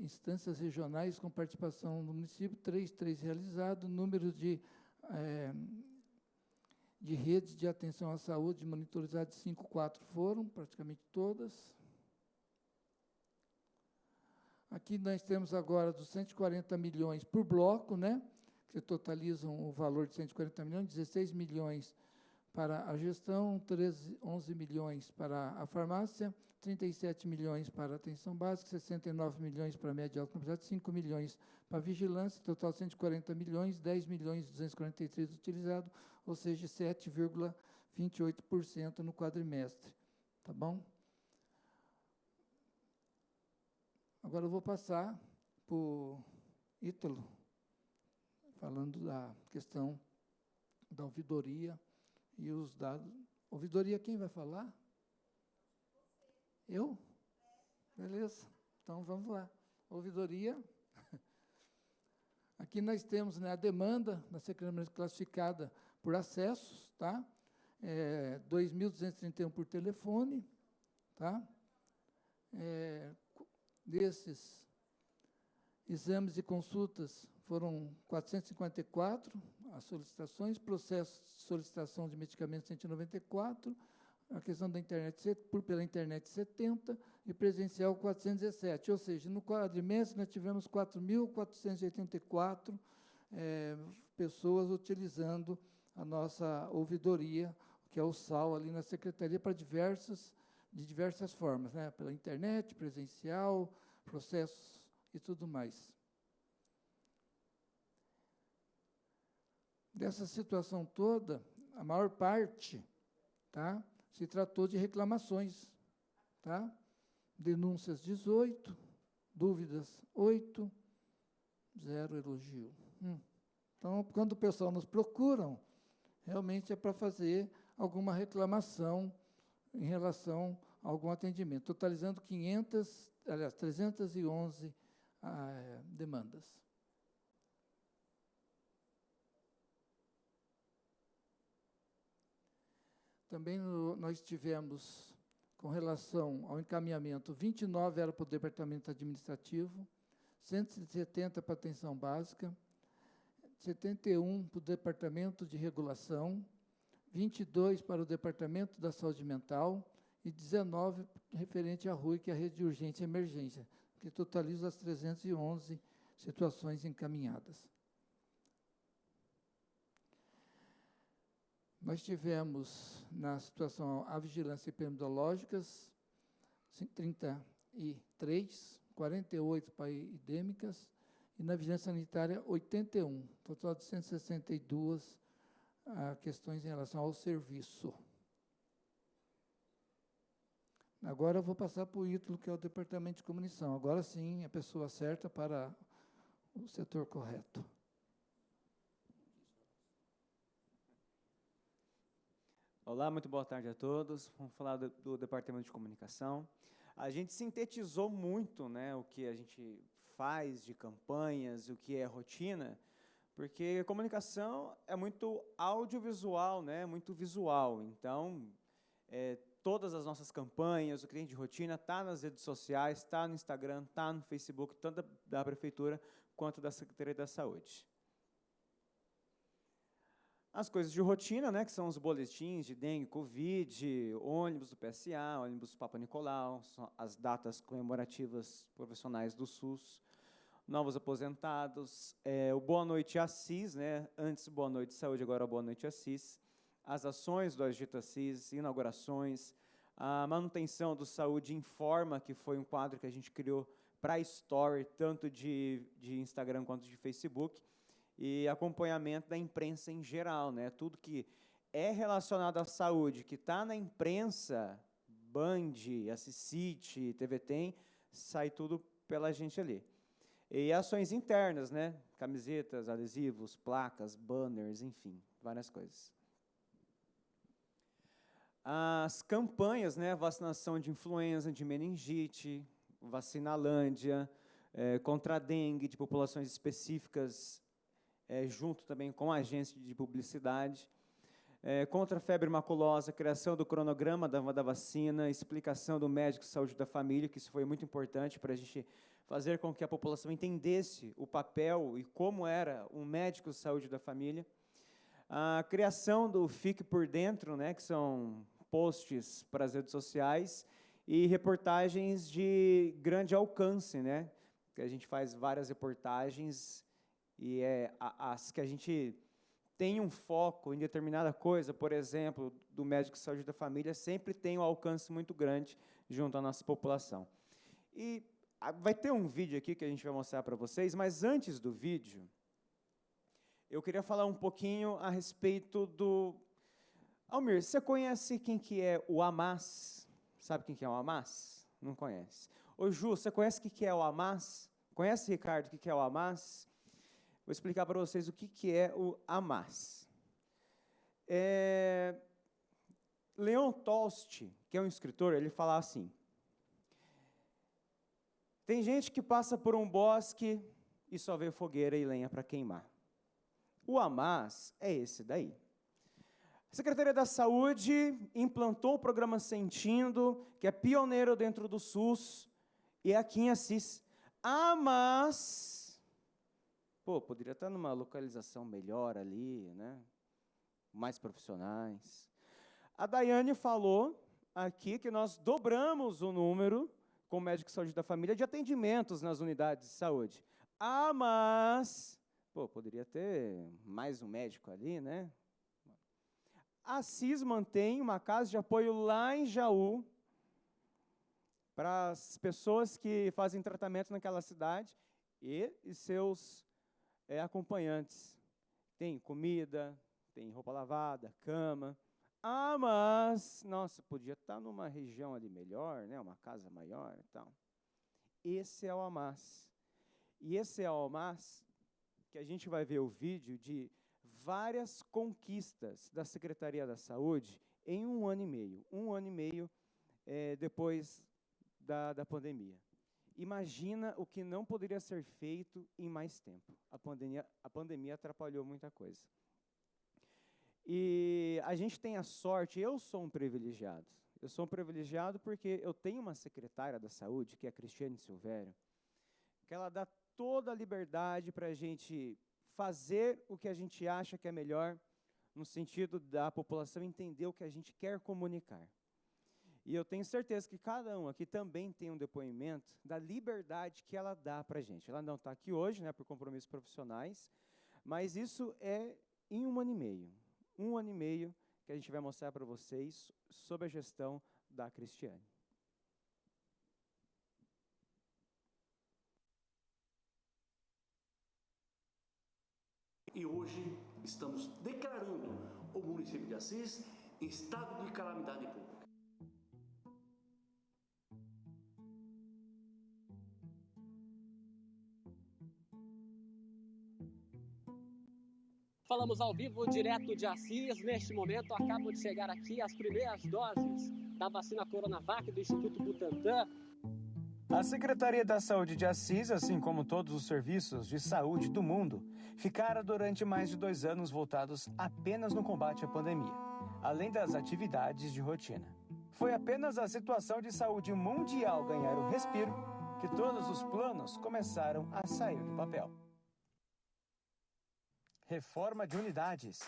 [SPEAKER 2] instâncias regionais com participação do município, 3 realizados. Número de redes de atenção à saúde monitorizadas, 4 foram, praticamente todas. Aqui nós temos agora dos 140 milhões por bloco, né, que totalizam o valor de 140 milhões, 16 milhões para a gestão, 11 milhões para a farmácia, 37 milhões para a atenção básica, 69 milhões para a média e alta complexidade, 5 milhões para a vigilância, total 140 milhões, 10 milhões 243 utilizados, ou seja, 7,28% no quadrimestre. Tá bom? Agora eu vou passar para o Ítalo, falando da questão da ouvidoria e os dados. Ouvidoria, quem vai falar? Eu? Beleza. Então, vamos lá. Ouvidoria. Aqui nós temos, né, a demanda da Secretaria classificada por acessos, tá? 2.231 por telefone, tá? Desses exames e consultas foram 454 as solicitações, processo de solicitação de medicamentos 194, a questão da internet pela internet 70 e presencial 417, ou seja, no quadrimestre nós tivemos 4.484 pessoas utilizando a nossa ouvidoria, que é o SAL ali na secretaria para de diversas formas, né? Pela internet, presencial, processos e tudo mais. Dessa situação toda, a maior parte, tá, se tratou de reclamações, tá? Denúncias 18, dúvidas 8, 0 elogio. Então, quando o pessoal nos procuram, realmente é para fazer alguma reclamação em relação a algum atendimento, totalizando 311 demandas. Também nós tivemos, com relação ao encaminhamento, 29 era para o departamento administrativo, 170 para a atenção básica, 71 para o departamento de regulação, 22 para o departamento da saúde mental e 19 referente à RUI, que é a rede de urgência e emergência, que totaliza as 311 situações encaminhadas. Nós tivemos, na situação, a vigilância epidemiológicas, 33, 48 para endêmicas, e na vigilância sanitária, 81, total de 162 questões em relação ao serviço. Agora eu vou passar para o Ítalo, que é o Departamento de Comunicação. Agora sim, a pessoa certa para o setor correto.
[SPEAKER 14] Olá, muito boa tarde a todos. Vamos falar do Departamento de Comunicação. A gente sintetizou muito, né, o que a gente faz de campanhas, o que é rotina, porque a comunicação é muito audiovisual, né, muito visual. Então, todas as nossas campanhas, o que tem de rotina, está nas redes sociais, está no Instagram, está no Facebook, tanto da Prefeitura quanto da Secretaria da Saúde. As coisas de rotina, né, que são os boletins de dengue, Covid, ônibus do PSA, ônibus do Papa Nicolau, são as datas comemorativas profissionais do SUS, novos aposentados, o Boa Noite Assis, né, antes Boa Noite Saúde, agora Boa Noite Assis, as ações do Agito Assis, inaugurações, a manutenção do Saúde Informa, que foi um quadro que a gente criou para a Story, tanto de Instagram quanto de Facebook, e acompanhamento da imprensa em geral, né? Tudo que é relacionado à saúde, que está na imprensa, Band, Assisite, TV Tem, sai tudo pela gente ali. E ações internas, né? Camisetas, adesivos, placas, banners, enfim, várias coisas. As campanhas, né? Vacinação de influenza, de meningite, Vacinalândia, contra a dengue, de populações específicas, junto também com a agência de publicidade. Contra a febre maculosa, criação do cronograma da vacina, explicação do médico de saúde da família, que isso foi muito importante para a gente fazer com que a população entendesse o papel e como era um médico de saúde da família. A criação do Fique por Dentro, né, que são posts para as redes sociais, e reportagens de grande alcance, né, que a gente faz várias reportagens, e as que a gente tem um foco em determinada coisa, por exemplo, do médico de saúde da família, sempre tem um alcance muito grande junto à nossa população. E vai ter um vídeo aqui que a gente vai mostrar para vocês, mas antes do vídeo, eu queria falar um pouquinho a respeito do... Almir, você conhece quem que é o AMAS? Sabe quem que é o AMAS? Não conhece. Ô Ju, você conhece o que é o AMAS? Conhece, Ricardo, o que é o AMAS? Vou explicar para vocês o que é o AMAS. Leon Tolstói, que é um escritor, ele fala assim: tem gente que passa por um bosque e só vê fogueira e lenha para queimar. O AMAS é esse daí. A Secretaria da Saúde implantou o programa Sentindo, que é pioneiro dentro do SUS, e é aqui em Assis. AMAS... poderia estar numa localização melhor ali, né? Mais profissionais. A Daiane falou aqui que nós dobramos o número, com o médico de saúde da família, de atendimentos nas unidades de saúde. Mas, poderia ter mais um médico ali, né? A Assis mantém uma casa de apoio lá em Jaú, para as pessoas que fazem tratamento naquela cidade e seus acompanhantes. Tem comida, tem roupa lavada, cama. Mas, nossa, podia estar numa região ali melhor, né, uma casa maior e tal. Esse é o AMAS. E esse é o AMAS que a gente vai ver o vídeo de várias conquistas da Secretaria da Saúde em 1 ano e meio. 1 ano e meio depois da pandemia. Imagina o que não poderia ser feito em mais tempo. A pandemia atrapalhou muita coisa. E a gente tem a sorte, eu sou um privilegiado. Eu sou um privilegiado porque eu tenho uma secretária da saúde, que é a Cristiane Silvério, que ela dá toda a liberdade para a gente fazer o que a gente acha que é melhor, no sentido da população entender o que a gente quer comunicar. E eu tenho certeza que cada um aqui também tem um depoimento da liberdade que ela dá para a gente. Ela não está aqui hoje, né, por compromissos profissionais, mas isso é em 1 ano e meio. 1 ano e meio que a gente vai mostrar para vocês sobre a gestão da Cristiane.
[SPEAKER 15] E hoje estamos declarando o município de Assis em estado de calamidade pública.
[SPEAKER 16] Falamos ao vivo, direto de Assis. Neste momento, acabam de chegar aqui as primeiras doses da vacina Coronavac do Instituto Butantan.
[SPEAKER 14] A Secretaria da Saúde de Assis, assim como todos os serviços de saúde do mundo, ficaram durante mais de 2 anos voltados apenas no combate à pandemia, além das atividades de rotina. Foi apenas a situação de saúde mundial ganhar o respiro que todos os planos começaram a sair do papel. Reforma de unidades.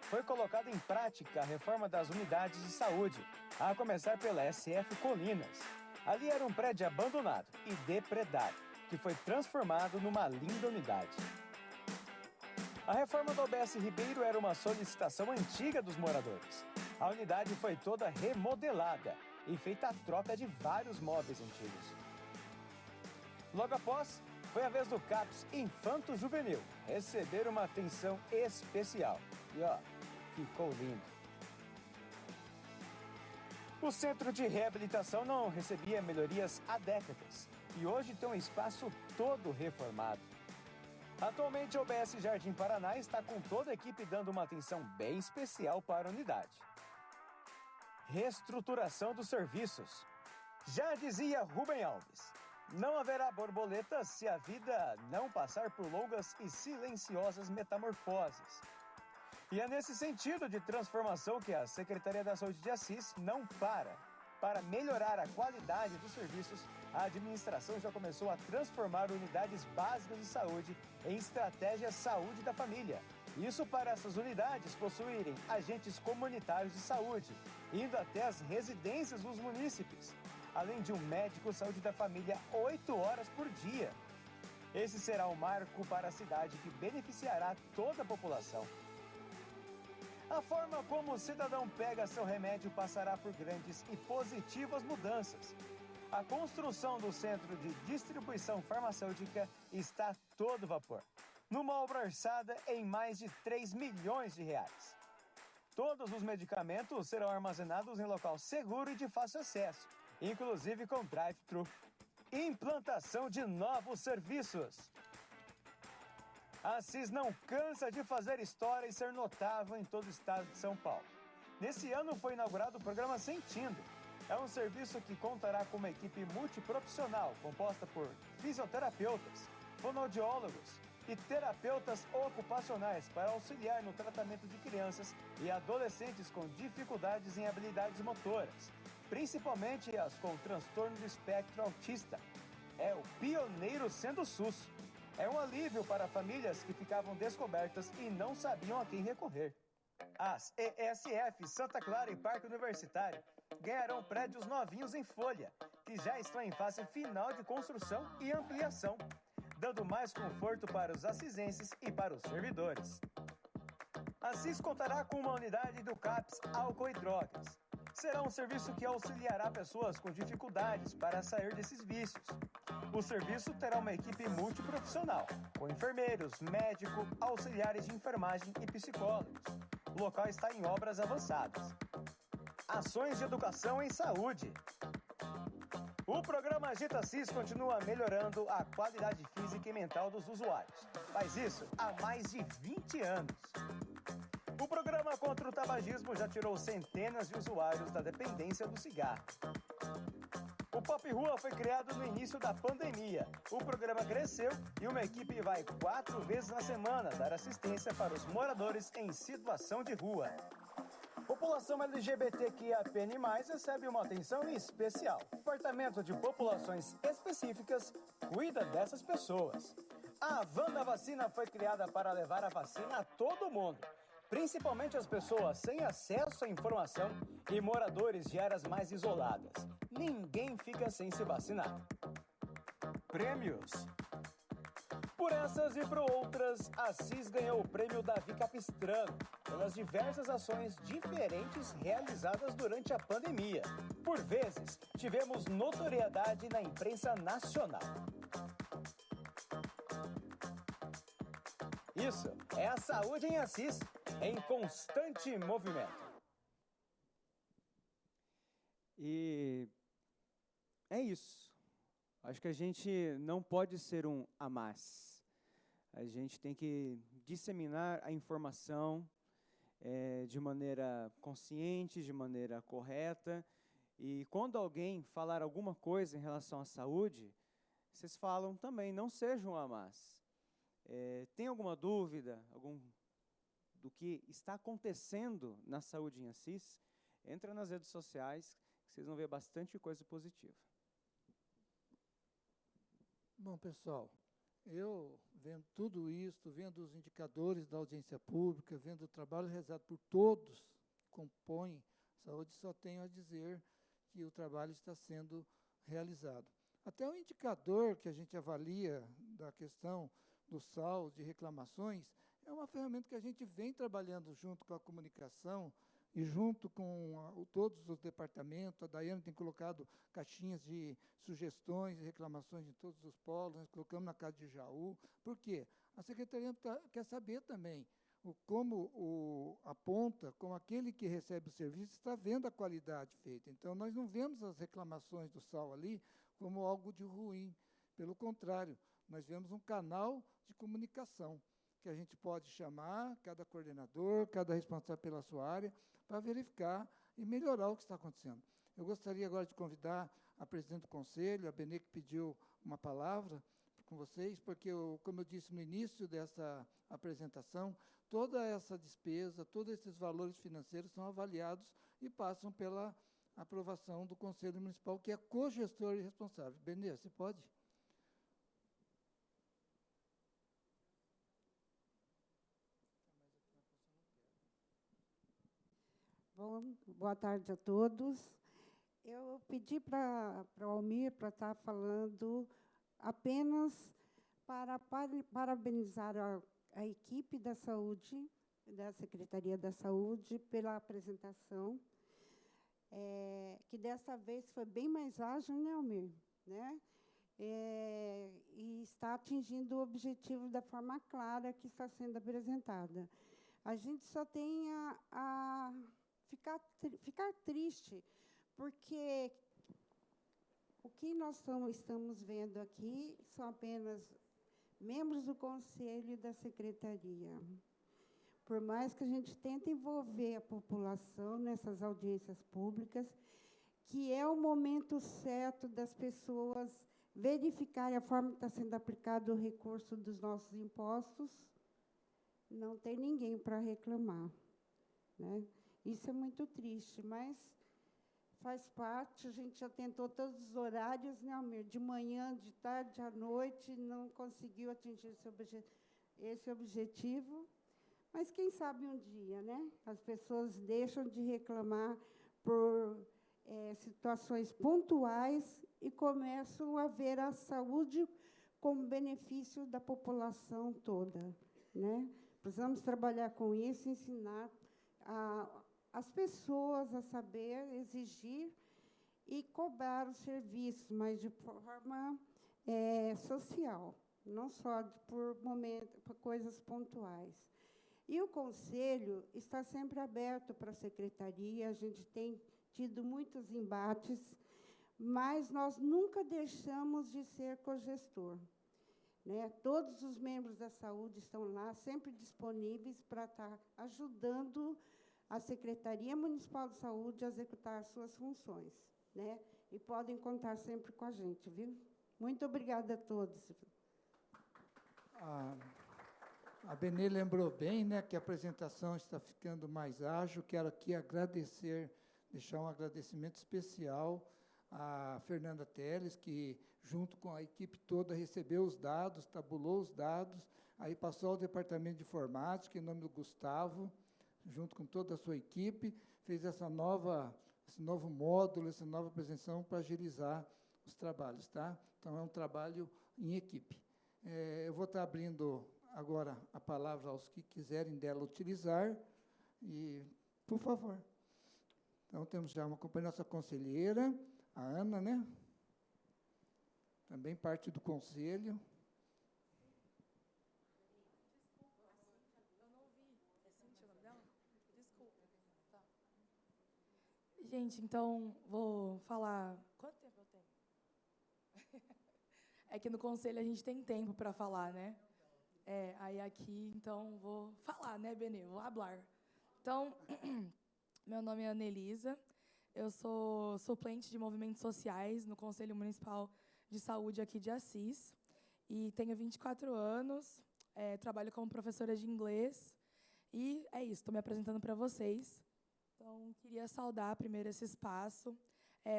[SPEAKER 14] Foi colocada em prática a reforma das unidades de saúde, a começar pela SF Colinas. Ali era um prédio abandonado e depredado, que foi transformado numa linda unidade. A reforma do UBS Ribeiro era uma solicitação antiga dos moradores. A unidade foi toda remodelada e feita a troca de vários móveis antigos. Logo após, foi a vez do CAPS Infanto Juvenil receber uma atenção especial. E ficou lindo. O Centro de Reabilitação não recebia melhorias há décadas e hoje tem um espaço todo reformado. Atualmente, a UBS Jardim Paraná está com toda a equipe dando uma atenção bem especial para a unidade. Reestruturação dos serviços. Já dizia Rubem Alves, não haverá borboletas se a vida não passar por longas e silenciosas metamorfoses. E é nesse sentido de transformação que a Secretaria da Saúde de Assis não para. Para melhorar a qualidade dos serviços, a administração já começou a transformar unidades básicas de saúde em estratégia saúde da família. Isso para essas unidades possuírem agentes comunitários de saúde, indo até as residências dos munícipes, além de um médico saúde da família 8 horas por dia. Esse será um marco para a cidade que beneficiará toda a população. A forma como o cidadão pega seu remédio passará por grandes e positivas mudanças. A construção do centro de distribuição farmacêutica está a todo vapor, numa obra orçada em mais de 3 milhões de reais. Todos os medicamentos serão armazenados em local seguro e de fácil acesso, inclusive com drive-thru. Implantação de novos serviços. A Assis não cansa de fazer história e ser notável em todo o estado de São Paulo. Nesse ano foi inaugurado o programa Sentindo. É um serviço que contará com uma equipe multiprofissional, composta por fisioterapeutas, fonoaudiólogos e terapeutas ocupacionais para auxiliar no tratamento de crianças e adolescentes com dificuldades em habilidades motoras, principalmente as com transtorno do espectro autista. É o pioneiro sendo o SUS. É um alívio para famílias que ficavam descobertas e não sabiam a quem recorrer. As ESF Santa Clara e Parque Universitário ganharão prédios novinhos em folha, que já estão em fase final de construção e ampliação, dando mais conforto para os assisenses e para os servidores. Assis contará com uma unidade do CAPS Álcool e Drogas. Será um serviço que auxiliará pessoas com dificuldades para sair desses vícios. O serviço terá uma equipe multiprofissional, com enfermeiros, médicos, auxiliares de enfermagem e psicólogos. O local está em obras avançadas. Ações de educação em saúde. O programa Agita Assis continua melhorando a qualidade física e mental dos usuários. Faz isso há mais de 20 anos. O programa contra o tabagismo já tirou centenas de usuários da dependência do cigarro. O Pop Rua foi criado no início da pandemia. O programa cresceu e uma equipe vai 4 vezes na semana dar assistência para os moradores em situação de rua. População LGBTQIAPN+, recebe uma atenção especial. O Departamento de Populações Específicas cuida dessas pessoas. A Van da Vacina foi criada para levar a vacina a todo mundo, principalmente as pessoas sem acesso à informação e moradores de áreas mais isoladas. Ninguém fica sem se vacinar. Prêmios. Por essas e por outras, a Assis ganhou o prêmio Davi Capistrano pelas diversas ações diferentes realizadas durante a pandemia. Por vezes, tivemos notoriedade na imprensa nacional. Isso é a saúde em Assis, em constante movimento. E é isso. Acho que a gente não pode ser um a mais. A gente tem que disseminar a informação de maneira consciente, de maneira correta. E quando alguém falar alguma coisa em relação à saúde, vocês falam também, não sejam um a mais. Tem alguma dúvida do que está acontecendo na saúde em Assis? Entra nas redes sociais, que vocês vão ver bastante coisa positiva.
[SPEAKER 2] Bom, pessoal, eu vendo tudo isso, vendo os indicadores da audiência pública, vendo o trabalho realizado por todos que compõem a saúde, só tenho a dizer que o trabalho está sendo realizado. Até o indicador que a gente avalia da questão do SAL, de reclamações, é uma ferramenta que a gente vem trabalhando junto com a comunicação e junto com todos os departamentos. A Daiane tem colocado caixinhas de sugestões e reclamações em todos os polos, nós colocamos na Casa de Jaú. Por quê? A Secretaria quer saber também aponta como aquele que recebe o serviço está vendo a qualidade feita. Então, nós não vemos as reclamações do SAL ali como algo de ruim. Pelo contrário, nós vemos um canal de comunicação que a gente pode chamar cada coordenador, cada responsável pela sua área, para verificar e melhorar o que está acontecendo. Eu gostaria agora de convidar a presidente do conselho, a Benê, que pediu uma palavra com vocês, porque, como eu disse no início dessa apresentação, toda essa despesa, todos esses valores financeiros são avaliados e passam pela aprovação do Conselho Municipal, que é cogestor e responsável. Benê, você pode?
[SPEAKER 17] Bom, boa tarde a todos. Eu pedi para o Almir para estar falando apenas para parabenizar a equipe da saúde, da Secretaria da Saúde, pela apresentação, que dessa vez foi bem mais ágil, né, Almir? Né? E está atingindo o objetivo da forma clara que está sendo apresentada. A gente só tem a ficar triste, porque o que nós estamos vendo aqui são apenas membros do Conselho e da Secretaria. Por mais que a gente tente envolver a população nessas audiências públicas, que é o momento certo das pessoas verificarem a forma que está sendo aplicado o recurso dos nossos impostos, não tem ninguém para reclamar, né? Isso é muito triste, mas faz parte. A gente já tentou todos os horários, né, Almir? De manhã, de tarde, à noite, não conseguiu atingir esse objetivo. Mas quem sabe um dia, né? As pessoas deixam de reclamar por situações pontuais e começam a ver a saúde como benefício da população toda, né? Precisamos trabalhar com isso, ensinar as pessoas a saber exigir e cobrar os serviços, mas de forma social, não só por coisas pontuais. E o Conselho está sempre aberto para a Secretaria, a gente tem tido muitos embates, mas nós nunca deixamos de ser cogestor, né? Todos os membros da saúde estão lá, sempre disponíveis para estar ajudando a Secretaria Municipal de Saúde a executar suas funções, né? E podem contar sempre com a gente, viu? Muito obrigada a todos.
[SPEAKER 2] A Benê lembrou bem, né, que a apresentação está ficando mais ágil. Quero aqui deixar um agradecimento especial à Fernanda Teles, que, junto com a equipe toda, recebeu os dados, tabulou os dados, aí passou ao Departamento de Informática, em nome do Gustavo, junto com toda a sua equipe, fez esse novo módulo, essa nova apresentação para agilizar os trabalhos, tá? Então, é um trabalho em equipe. Eu vou estar abrindo agora a palavra aos que quiserem dela utilizar, e, por favor. Então, temos já uma companheira, nossa conselheira, a Ana, né? Também parte do conselho.
[SPEAKER 18] Gente, então, vou falar... Quanto tempo eu tenho? É que no conselho a gente tem tempo para falar, né? Aí aqui, então, vou falar, né, Benê? Vou hablar. Então, meu nome é Anelisa, eu sou suplente de movimentos sociais no Conselho Municipal de Saúde aqui de Assis, e tenho 24 anos, trabalho como professora de inglês, e é isso, estou me apresentando para vocês. Então, queria saudar primeiro esse espaço,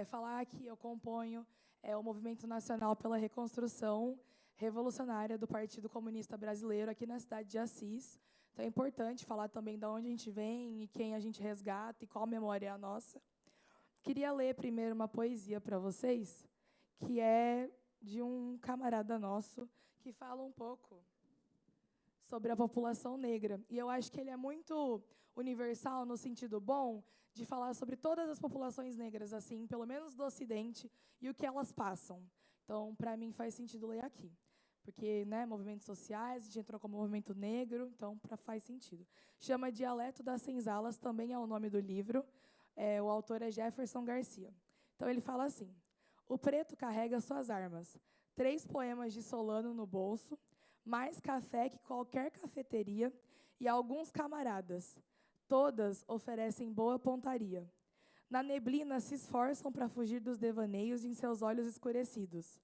[SPEAKER 18] falar que eu componho o Movimento Nacional pela Reconstrução Revolucionária do Partido Comunista Brasileiro aqui na cidade de Assis. Então, é importante falar também de onde a gente vem e quem a gente resgata e qual memória é a nossa. Queria ler primeiro uma poesia para vocês, que é de um camarada nosso, que fala um pouco sobre a população negra. E eu acho que ele é muito universal no sentido bom de falar sobre todas as populações negras, assim, pelo menos do Ocidente, e o que elas passam. Então, para mim, faz sentido ler aqui. porque, né, movimentos sociais, a gente entrou como movimento negro, então faz sentido. Chama Dialeto das Senzalas, também é o nome do livro. O autor é Jefferson Garcia. Então, ele fala assim: o preto carrega suas armas, 3 poemas de Solano no bolso, mais café que qualquer cafeteria e alguns camaradas. Todas oferecem boa pontaria. Na neblina se esforçam para fugir dos devaneios em seus olhos escurecidos.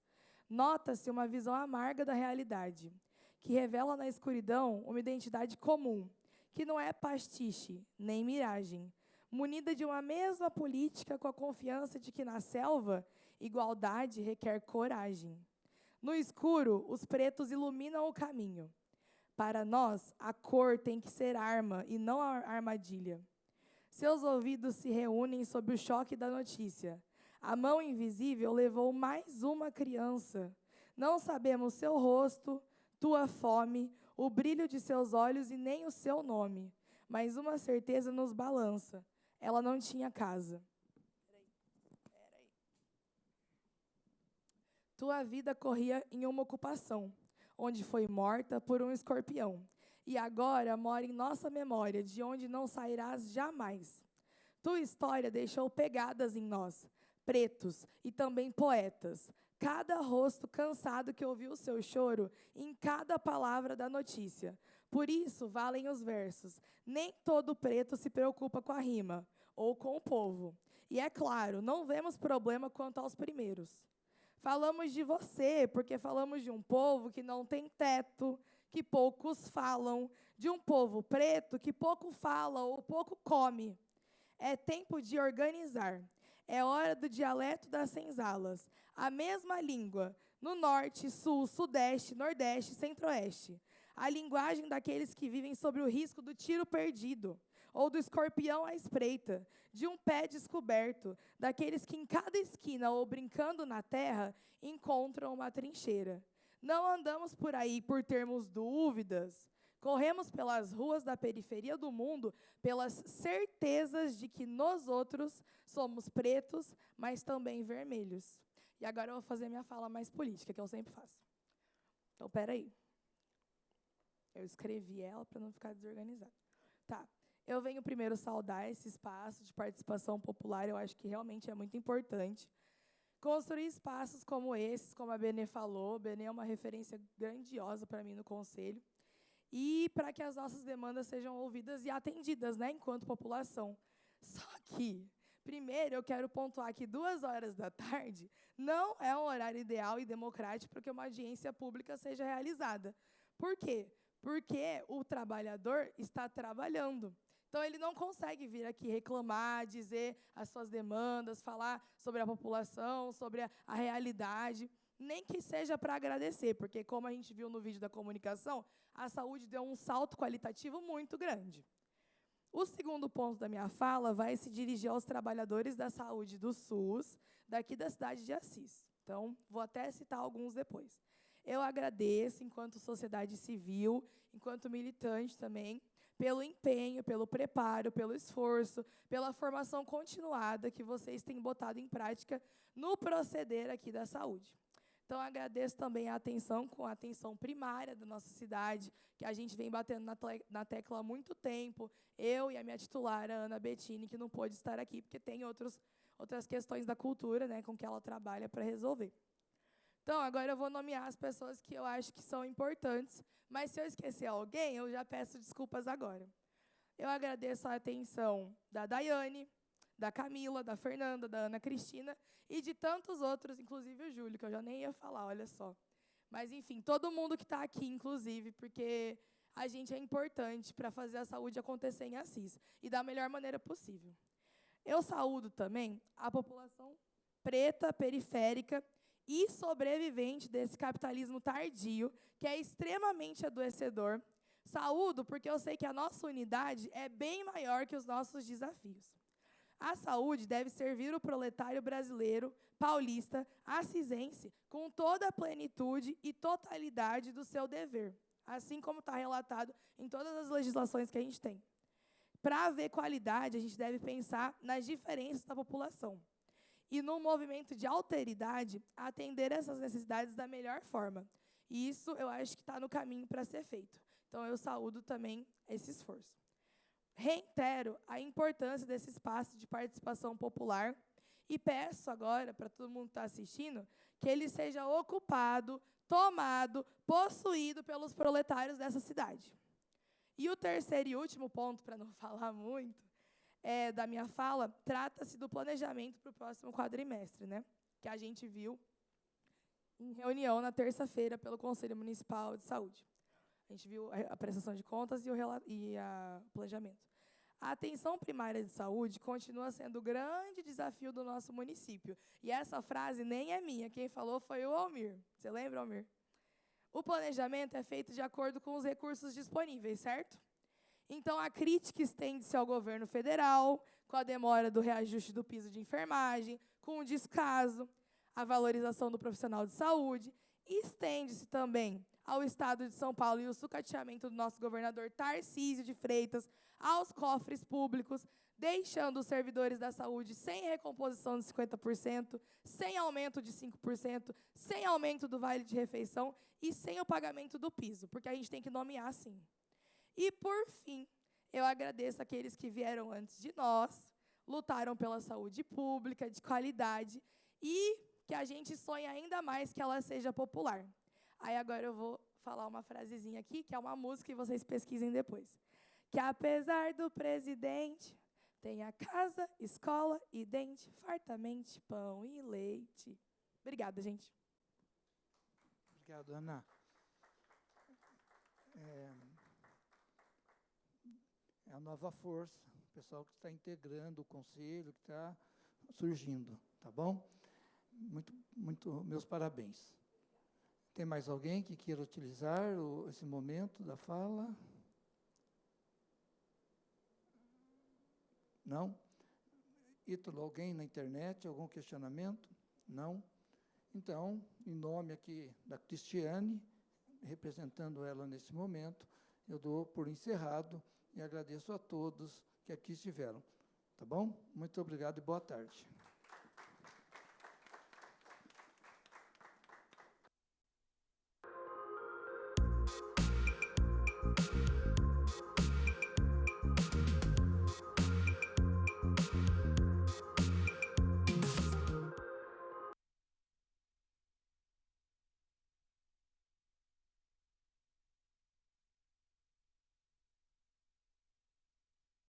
[SPEAKER 18] Nota-se uma visão amarga da realidade, que revela na escuridão uma identidade comum, que não é pastiche, nem miragem, munida de uma mesma política com a confiança de que na selva, igualdade requer coragem. No escuro, os pretos iluminam o caminho. Para nós, a cor tem que ser arma e não a armadilha. Seus ouvidos se reúnem sob o choque da notícia. A mão invisível levou mais uma criança. Não sabemos seu rosto, tua fome, o brilho de seus olhos e nem o seu nome. Mas uma certeza nos balança. Ela não tinha casa. Peraí. Tua vida corria em uma ocupação, onde foi morta por um escorpião. E agora mora em nossa memória, de onde não sairás jamais. Tua história deixou pegadas em nós, pretos e também poetas. Cada rosto cansado que ouviu o seu choro em cada palavra da notícia. Por isso valem os versos. Nem todo preto se preocupa com a rima, ou com o povo. E é claro, não vemos problema quanto aos primeiros. Falamos de você, porque falamos de um povo que não tem teto, que poucos falam, de um povo preto que pouco fala ou pouco come. É tempo de organizar. É hora do dialeto das senzalas. A mesma língua, no norte, sul, sudeste, nordeste, centro-oeste. A linguagem daqueles que vivem sob o risco do tiro perdido, ou do escorpião à espreita, de um pé descoberto, daqueles que em cada esquina ou brincando na terra encontram uma trincheira. Não andamos por aí por termos dúvidas. Corremos pelas ruas da periferia do mundo pelas certezas de que nós outros somos pretos, mas também vermelhos. E agora eu vou fazer minha fala mais política, que eu sempre faço. Então, peraí. Eu escrevi ela para não ficar desorganizada. Tá. Eu venho primeiro saudar esse espaço de participação popular, eu acho que realmente é muito importante. Construir espaços como esses, como a Benê falou, Benê é uma referência grandiosa para mim no Conselho, e para que as nossas demandas sejam ouvidas e atendidas, né, enquanto população. Só que, primeiro, eu quero pontuar que 14h não é um horário ideal e democrático para que uma audiência pública seja realizada. Por quê? Porque o trabalhador está trabalhando. Então, ele não consegue vir aqui reclamar, dizer as suas demandas, falar sobre a população, sobre a realidade, nem que seja para agradecer, porque, como a gente viu no vídeo da comunicação, a saúde deu um salto qualitativo muito grande. O segundo ponto da minha fala vai se dirigir aos trabalhadores da saúde do SUS, daqui da cidade de Assis. Então, vou até citar alguns depois. Eu agradeço, enquanto sociedade civil, enquanto militante também, pelo empenho, pelo preparo, pelo esforço, pela formação continuada que vocês têm botado em prática no proceder aqui da saúde. Então, agradeço também a atenção com a atenção primária da nossa cidade, que a gente vem batendo na tecla há muito tempo, eu e a minha titular, a Ana Bettini, que não pôde estar aqui, porque tem outras questões da cultura, né, com que ela trabalha para resolver. Então, agora eu vou nomear as pessoas que eu acho que são importantes, mas se eu esquecer alguém, eu já peço desculpas agora. Eu agradeço a atenção da Daiane, da Camila, da Fernanda, da Ana Cristina e de tantos outros, inclusive o Júlio, que eu já nem ia falar, olha só. Mas, enfim, todo mundo que está aqui, inclusive, porque a gente é importante para fazer a saúde acontecer em Assis e da melhor maneira possível. Eu saúdo também a população preta, periférica e sobrevivente desse capitalismo tardio, que é extremamente adoecedor. Saúdo porque eu sei que a nossa unidade é bem maior que os nossos desafios. A saúde deve servir o proletário brasileiro, paulista, assisense, com toda a plenitude e totalidade do seu dever, assim como está relatado em todas as legislações que a gente tem. Para haver qualidade, a gente deve pensar nas diferenças da população. E, num movimento de alteridade, atender essas necessidades da melhor forma. E isso eu acho que está no caminho para ser feito. Então, eu saúdo também esse esforço. Reitero a importância desse espaço de participação popular e peço agora, para todo mundo que está assistindo, que ele seja ocupado, tomado, possuído pelos proletários dessa cidade. E o terceiro e último ponto, para não falar muito, da minha fala, trata-se do planejamento para o próximo quadrimestre, né? Que a gente viu em reunião na terça-feira pelo Conselho Municipal de Saúde. A gente viu a prestação de contas e o planejamento. A atenção primária de saúde continua sendo o grande desafio do nosso município. E essa frase nem é minha, quem falou foi o Almir. Você lembra, Almir? O planejamento é feito de acordo com os recursos disponíveis, certo? Então, a crítica estende-se ao governo federal, com a demora do reajuste do piso de enfermagem, com o descaso, a valorização do profissional de saúde, e estende-se também ao Estado de São Paulo e o sucateamento do nosso governador Tarcísio de Freitas aos cofres públicos, deixando os servidores da saúde sem recomposição de 50%, sem aumento de 5%, sem aumento do vale de refeição e sem o pagamento do piso, porque a gente tem que nomear assim. E, por fim, eu agradeço aqueles que vieram antes de nós, lutaram pela saúde pública, de qualidade, e que a gente sonha ainda mais que ela seja popular. Aí agora eu vou falar uma frasezinha aqui, que é uma música, e vocês pesquisem depois. Que apesar do presidente, tem a casa, escola e dente, fartamente pão e leite. Obrigada, gente.
[SPEAKER 2] Obrigado, Ana. É a nova força, o pessoal que está integrando o conselho, que está surgindo, tá bom? Meus parabéns. Tem mais alguém que queira utilizar esse momento da fala? Não? Ítalo, alguém na internet, algum questionamento? Não? Então, em nome aqui da Cristiane, representando ela nesse momento, eu dou por encerrado e agradeço a todos que aqui estiveram. Tá bom? Muito obrigado e boa tarde.